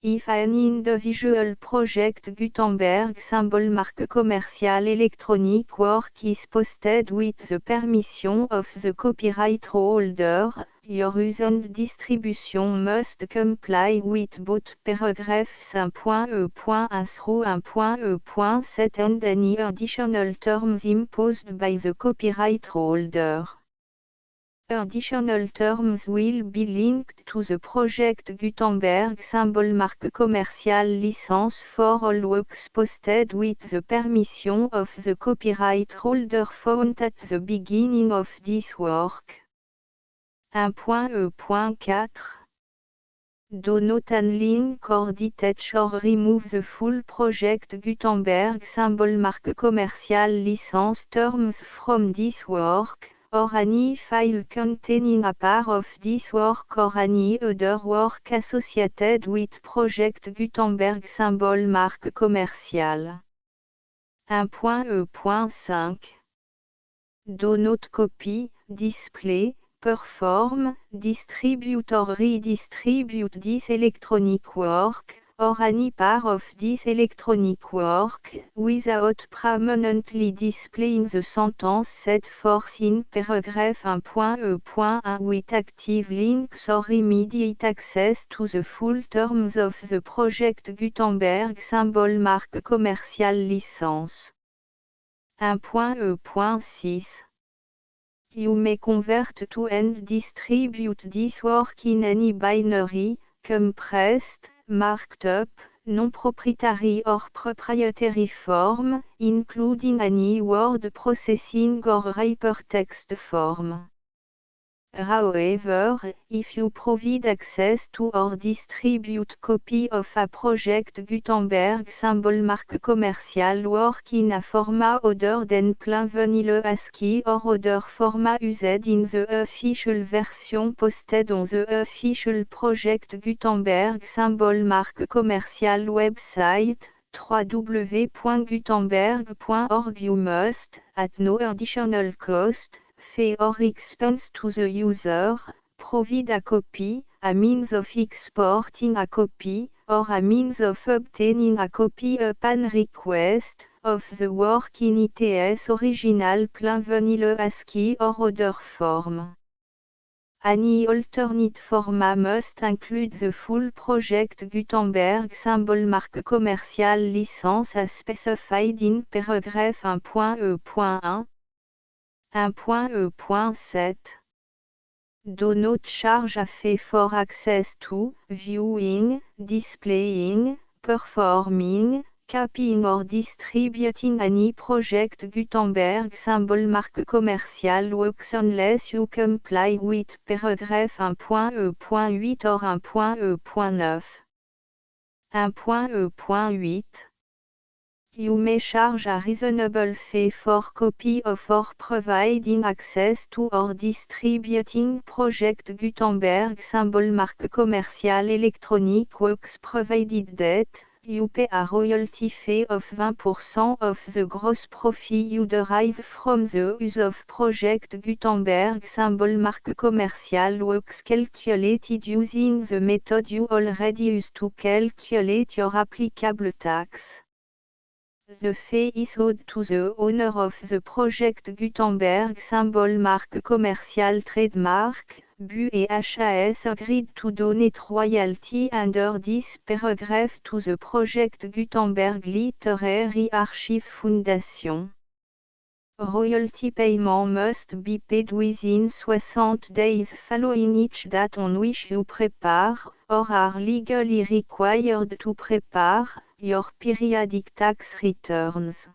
If an individual project Gutenberg symbol marque commercial electronic work is posted with the permission of the copyright holder, your use and distribution must comply with both paragraphs 1.E.1 through 1.E.7 and any additional terms imposed by the copyright holder. Additional terms will be linked to the Project Gutenberg symbol marque commercial license for all works posted with the permission of the copyright holder found at the beginning of this work. 1.E.4 Do not unlink or detach or remove the full Project Gutenberg symbol marque commercial license terms from this work, or any file containing a part of this work or any other work associated with Project Gutenberg symbol marque commercial. 1.E.5 Do not copy, display, perform, distribute or redistribute this electronic work, or any part of this electronic work, without permanently displaying the sentence set forth in paragraph 1.E.1 with active links or immediate access to the full terms of the Project Gutenberg symbol marque commercial license. 1.E.6 You may convert to and distribute this work in any binary, compressed, marked up, non-proprietary or proprietary form, including any word processing or hypertext form. However, if you provide access to or distribute copy of a Project Gutenberg symbol marque commercial work in a format other than plain vanilla ASCII or other format used in the official version posted on the official Project Gutenberg symbol marque commercial website, www.gutenberg.org you must, at no additional cost, fee or expense to the user, provide a copy, a means of exporting a copy, or a means of obtaining a copy upon request, of the work in its original plain vanilla ASCII or other form. Any alternate format must include the full project Gutenberg symbol marque commerciale licence as specified in paragraph 1.e.1. 1.e.7. Do not charge a fee for access to, viewing, displaying, performing, copying or distributing any project Gutenberg symbol marque commerciale works unless you comply with paragraph 1.e.8 or 1.e.9. 1.e.8. You may charge a reasonable fee for copy of or providing access to or distributing project Gutenberg symbol marque commerciale electronic works provided that you pay a royalty fee of 20% of the gross profit you derive from the use of project Gutenberg symbol marque commerciale works calculated using the method you already use to calculate your applicable tax. The fee is owed to the owner of the project Gutenberg symbol marque commerciale trademark. BU et HAS agreed to donate royalty under this paragraph to the project Gutenberg Literary Archive Foundation. Royalty payment must be paid within 60 days following each date on which you prepare, or are legally required to prepare, your periodic tax returns.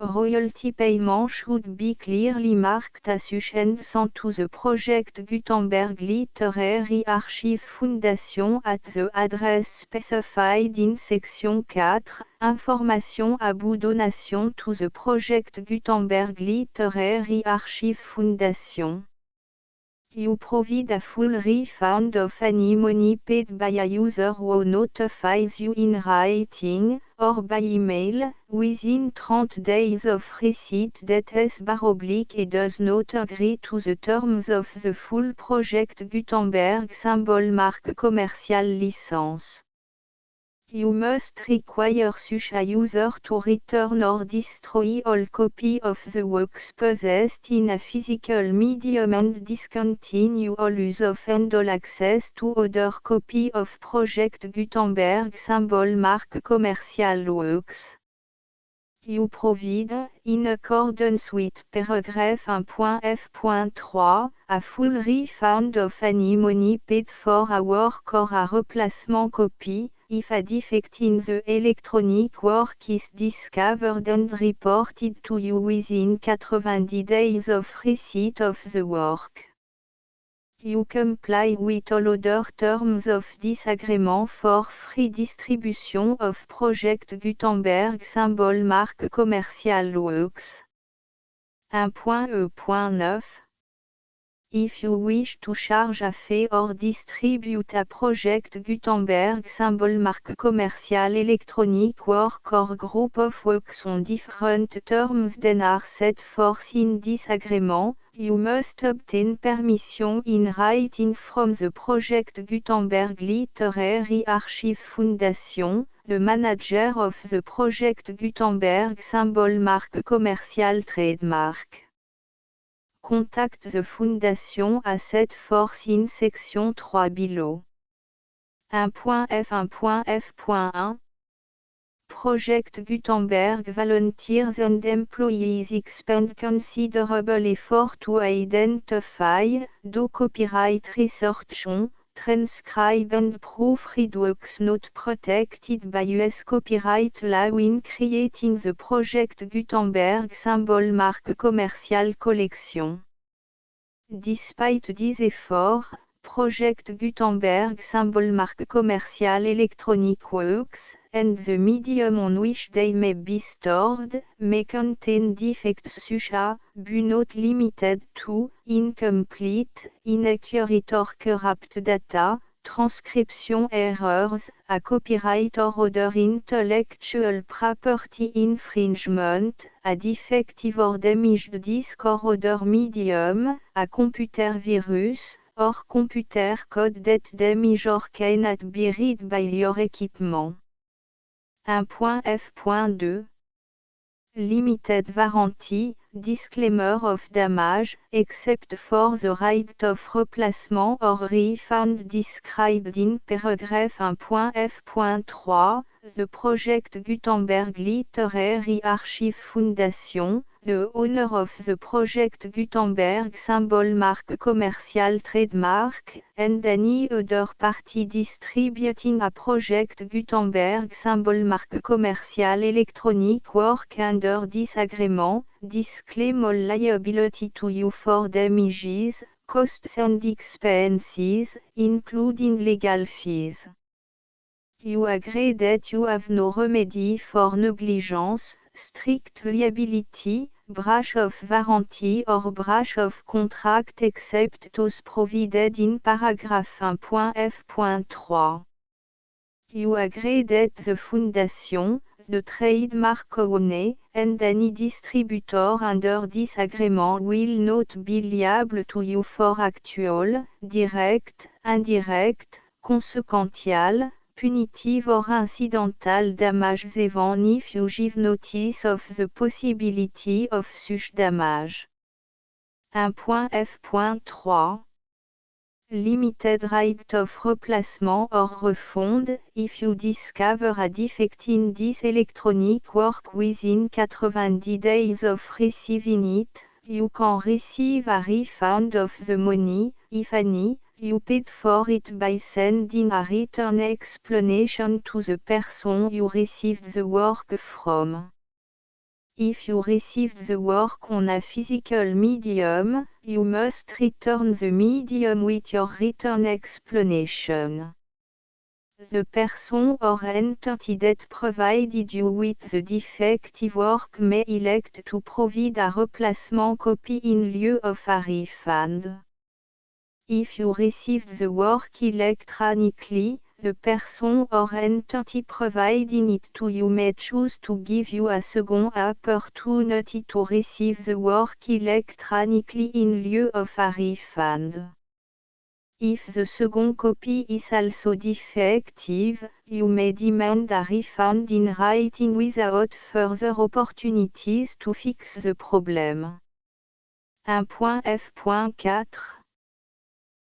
Royalty payment should be clearly marked association to the project Gutenberg Literary Archive Foundation at the address specified in section 4, information about donation to the project Gutenberg Literary Archive Foundation. You provide a full refund of any money paid by a user who notifies you in writing, or by email, within 30 days of receipt that et does not agree to the terms of the full project Gutenberg symbol marque commerciale licence. You must require such a user to return or destroy all copy of the works possessed in a physical medium and discontinue all use of and all access to other copy of project Gutenberg symbol marque commerciale works. You provide, in accordance with paragraph 1.f.3, a full refund of any money paid for a work or a replacement copy, if a defect in the electronic work is discovered and reported to you within 90 days of receipt of the work. You comply with all other terms of this agreement for free distribution of project Gutenberg symbol marque commerciale works. 1.e.9. If you wish to charge a fee or distribute a project Gutenberg symbol marque commerciale electronic work or group of works on different terms than are set forth in this agreement, you must obtain permission in writing from the project Gutenberg Literary Archive Foundation, the manager of the project Gutenberg symbol marque commerciale trademark. Contact the Foundation à set forth in section 3 below. 1.f1.f.1 Project Gutenberg volunteers and employees expend considerable effort to identify, do copyright research on, transcribe and proofread works not protected by US copyright law in creating the project Gutenberg symbol marque commerciale collection. Despite these efforts, Project Gutenberg symbol marque commerciale electronic works, and the medium on which they may be stored, may contain defects such as, but not limited to, incomplete, inaccurate or corrupt data, transcription errors, a copyright or other intellectual property infringement, a defective or damaged disk or other medium, a computer virus, or computer code that damage or cannot be read by your equipment. 1.f.2 Limited warranty, disclaimer of damage, except for the right of replacement or refund described in paragraph 1.f.3, the Project Gutenberg Literary Archive Foundation, the owner of the Project Gutenberg symbol mark commercial trademark, and any other party distributing a Project Gutenberg symbol mark commercial electronic work under this agreement, disclaim all liability to you for damages, costs and expenses, including legal fees. You agree that you have no remedy for negligence, strict liability, breach of warranty or breach of contract except those provided in paragraph 1.f.3. You agree that the Foundation, the trademark owner, and any distributor under this agreement will not be liable to you for actual, direct, indirect, consequential, punitive or incidental damages even if you give notice of the possibility of such damage. 1.f.3 Limited right of replacement or refund, if you discover a defect in this electronic work within 90 days of receiving it, you can receive a refund of the money, if any, you paid for it by sending a written explanation to the person you received the work from. If you received the work on a physical medium, you must return the medium with your written explanation. The person or entity that provided you with the defective work may elect to provide a replacement copy in lieu of a refund. If you received the work electronically, the person or entity providing it to you may choose to give you a second opportunity to receive the work electronically in lieu of a refund. If the second copy is also defective, you may demand a refund in writing without further opportunities to fix the problem. 1.f.4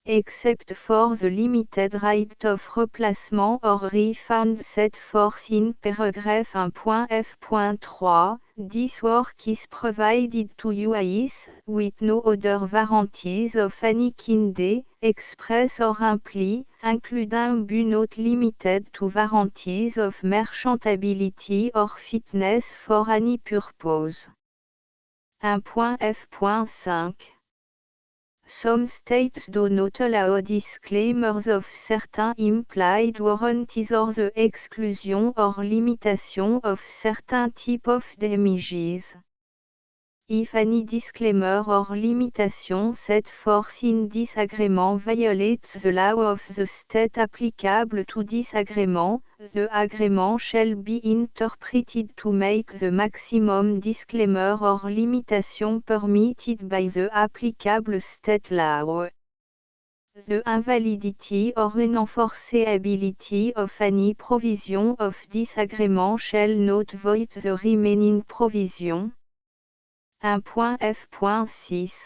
Except for the limited right of replacement or refund set forth in paragraph 1.f.3, this work is provided to you as, with no other warranties of any kind, express or implied, including but not limited to warranties of merchantability or fitness for any purpose. 1.f.5 Some states do not allow disclaimers of certain implied warranties or the exclusion or limitation of certain type of damages. If any disclaimer or limitation set forth in this agreement violates the law of the state applicable to this agreement, the agreement shall be interpreted to make the maximum disclaimer or limitation permitted by the applicable state law. The invalidity or unenforceability of any provision of this agreement shall not void the remaining provision. 1.f.6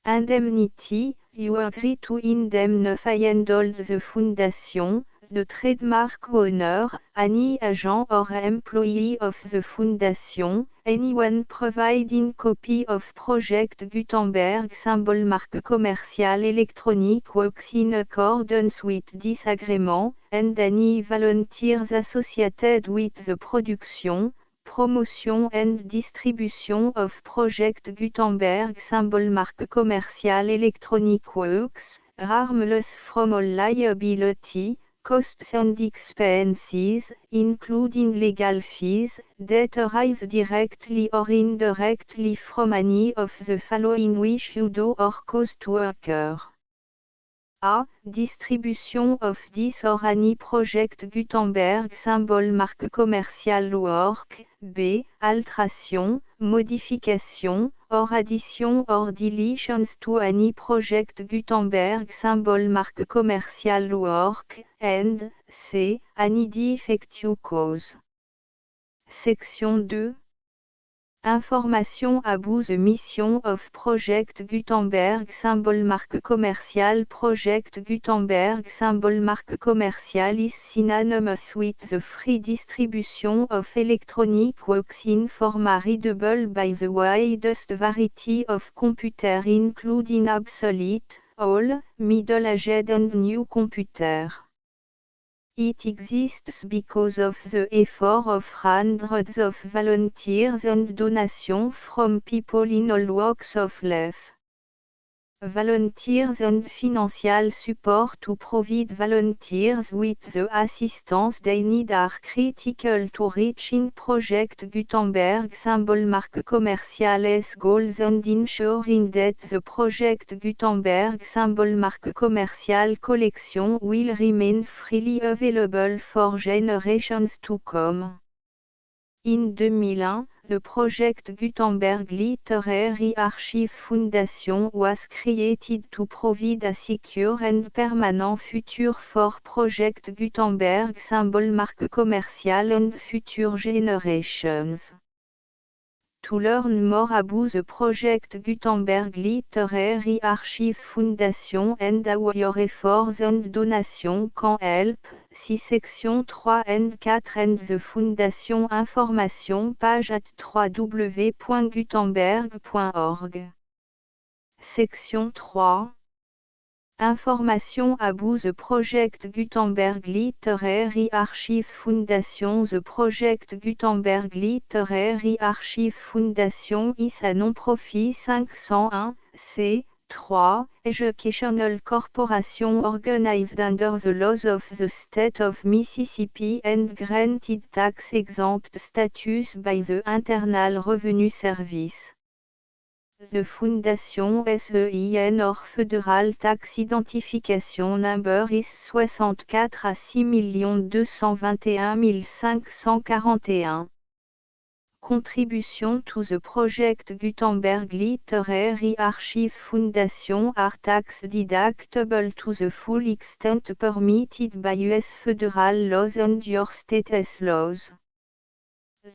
Indemnity, you agree to indemnify and hold the Foundation, the trademark owner, any agent or employee of the Foundation, anyone providing copy of Project Gutenberg symbol mark commercial electronic works in accordance with this agreement, and any volunteers associated with the production, promotion and distribution of Project Gutenberg symbol mark commercial electronic works, harmless from all liability, costs and expenses, including legal fees, that arise directly or indirectly from any of the following which you do or cause to occur. A. Distribution of this or any Project Gutenberg symbol mark commercial work. B. Alteration, modification, or addition or deletions to any Project Gutenberg symbol mark commercial work. And C. Any defect you cause. Section 2. Information about the mission of Project Gutenberg symbol marque commerciale. Project Gutenberg symbol marque commerciale is synonymous with the free distribution of electronic works in format readable by the widest variety of computer including obsolete, old, middle-aged and new computer. It exists because of the effort of hundreds of volunteers and donations from people in all walks of life. Volunteers and financial support to provide volunteers with the assistance they need are critical to reaching Project Gutenberg symbol marque commerciales goals and ensuring that the Project Gutenberg symbol marque commercial collection will remain freely available for generations to come. In 2001, the Project Gutenberg Literary Archive Foundation was created to provide a secure and permanent future for Project Gutenberg symbol marque commercial and future generations. To learn more about the Project Gutenberg Literary Archive Foundation and how your efforts and donations can help, see section 3 and 4 and the Foundation information page at www.gutenberg.org. Section 3. Information about the Project Gutenberg Literary Archive Foundation. The Project Gutenberg Literary Archive Foundation is a non-profit 501, c3, educational corporation organized under the laws of the state of Mississippi and granted tax-exempt status by the Internal Revenue Service. The Foundation SEIN or Federal Tax Identification Number is 64 à 6 221 541. Contribution to the Project Gutenberg Literary Archive Foundation are tax deductible to the full extent permitted by U.S. federal laws and your state's laws.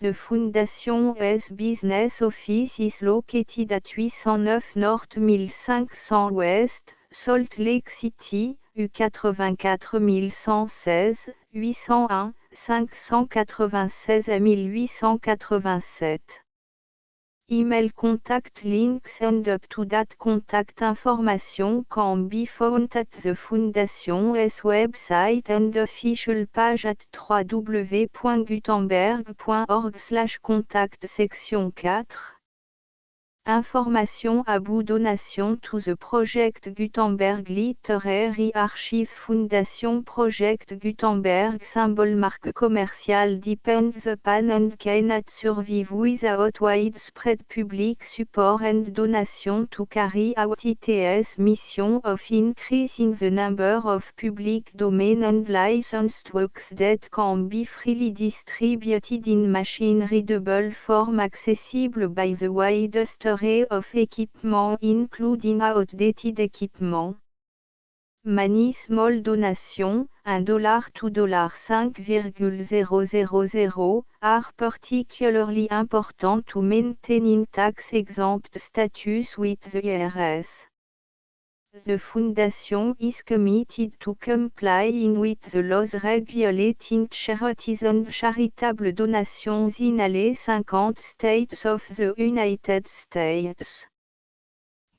The Foundation's business office is located at 809 North 1500 West, Salt Lake City, U84116, 801, 596 à 1887. Email contact links and up-to-date contact information can be found at the Foundation's website and official page at www.gutenberg.org/contact. Section 4. Information about donation to the Project Gutenberg Literary Archive Foundation. Project Gutenberg symbol marque commercial depends upon and cannot survive without widespread public support and donation to carry out its mission of increasing the number of public domain and licensed works that can be freely distributed in machine-readable form accessible by the widest array of equipment including outdated equipment. Many small donations, $1 to $5,000, are particularly important to maintaining tax-exempt status with the IRS. The Foundation is committed to complying with the laws regulating charities and charitable donations in all 50 states of the United States.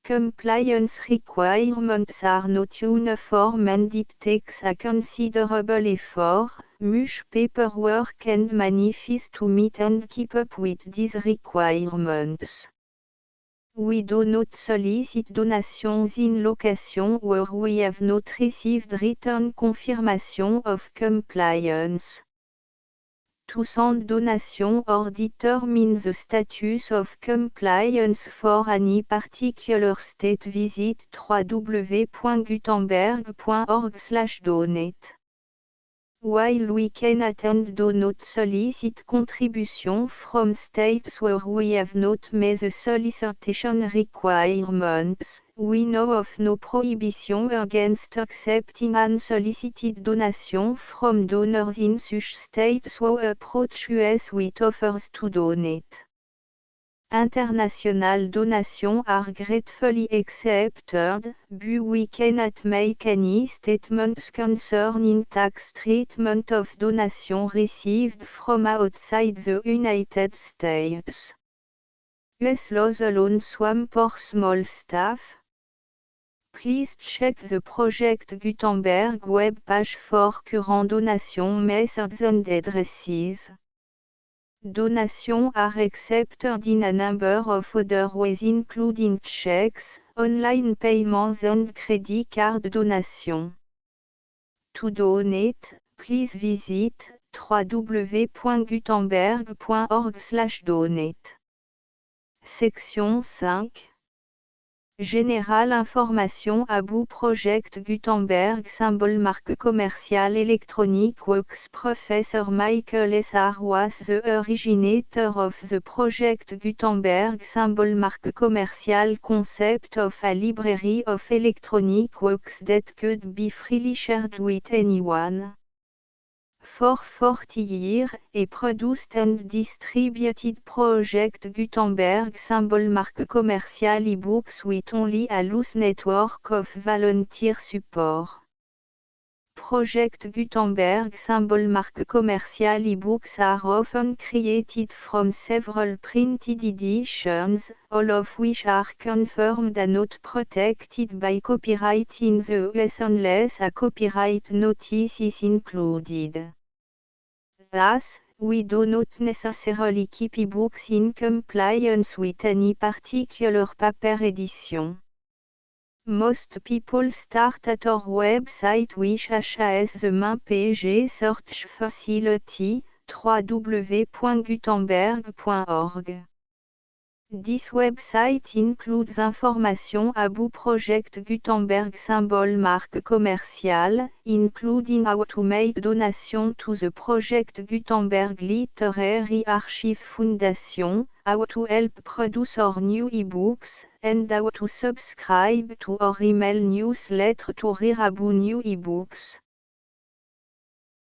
Compliance requirements are not uniform and it takes a considerable effort, much paperwork and money fees to meet and keep up with these requirements. We do not solicit donations in locations where we have not received written confirmation of compliance. To send donation or determine the status of compliance for any particular state, visit www.gutenberg.org/donate. While we cannot and do not solicit contributions from states where we have not met the solicitation requirements, we know of no prohibition against accepting unsolicited donations from donors in such states who approach us with offers to donate. International donation are gratefully accepted, but we cannot make any statements concerning tax treatment of donation received from outside the United States. US laws alone swam for small staff. Please check the Project Gutenberg web page for current donation methods and addresses. Donations are accepted in a number of other ways including checks, online payments and credit card donation. To donate, please visit www.gutenberg.org/donate. Section 5. Général Information About Project Gutenberg Symbol Marque Commerciale Electronic Works Professor Michael S. R. was the originator of the Project Gutenberg Symbol Marque Commerciale concept of a library of electronic works that could be freely shared with anyone. For 40 years, a produced and distributed Project Gutenberg symbol marque commercial e-books with only a loose network of volunteer support. Project Gutenberg symbol marque commercial e-books are often created from several printed editions, all of which are confirmed and not protected by copyright in the US unless a copyright notice is included. Thus, we do not necessarily keep ebooks in compliance with any particular paper edition. Most people start at our website which has the main page search facility, www.gutenberg.org. This website includes information about Project Gutenberg symbol marque commerciale, including how to make donation to the Project Gutenberg Literary Archive Foundation, how to help produce our new ebooks, and how to subscribe to our email newsletter to hear about new ebooks.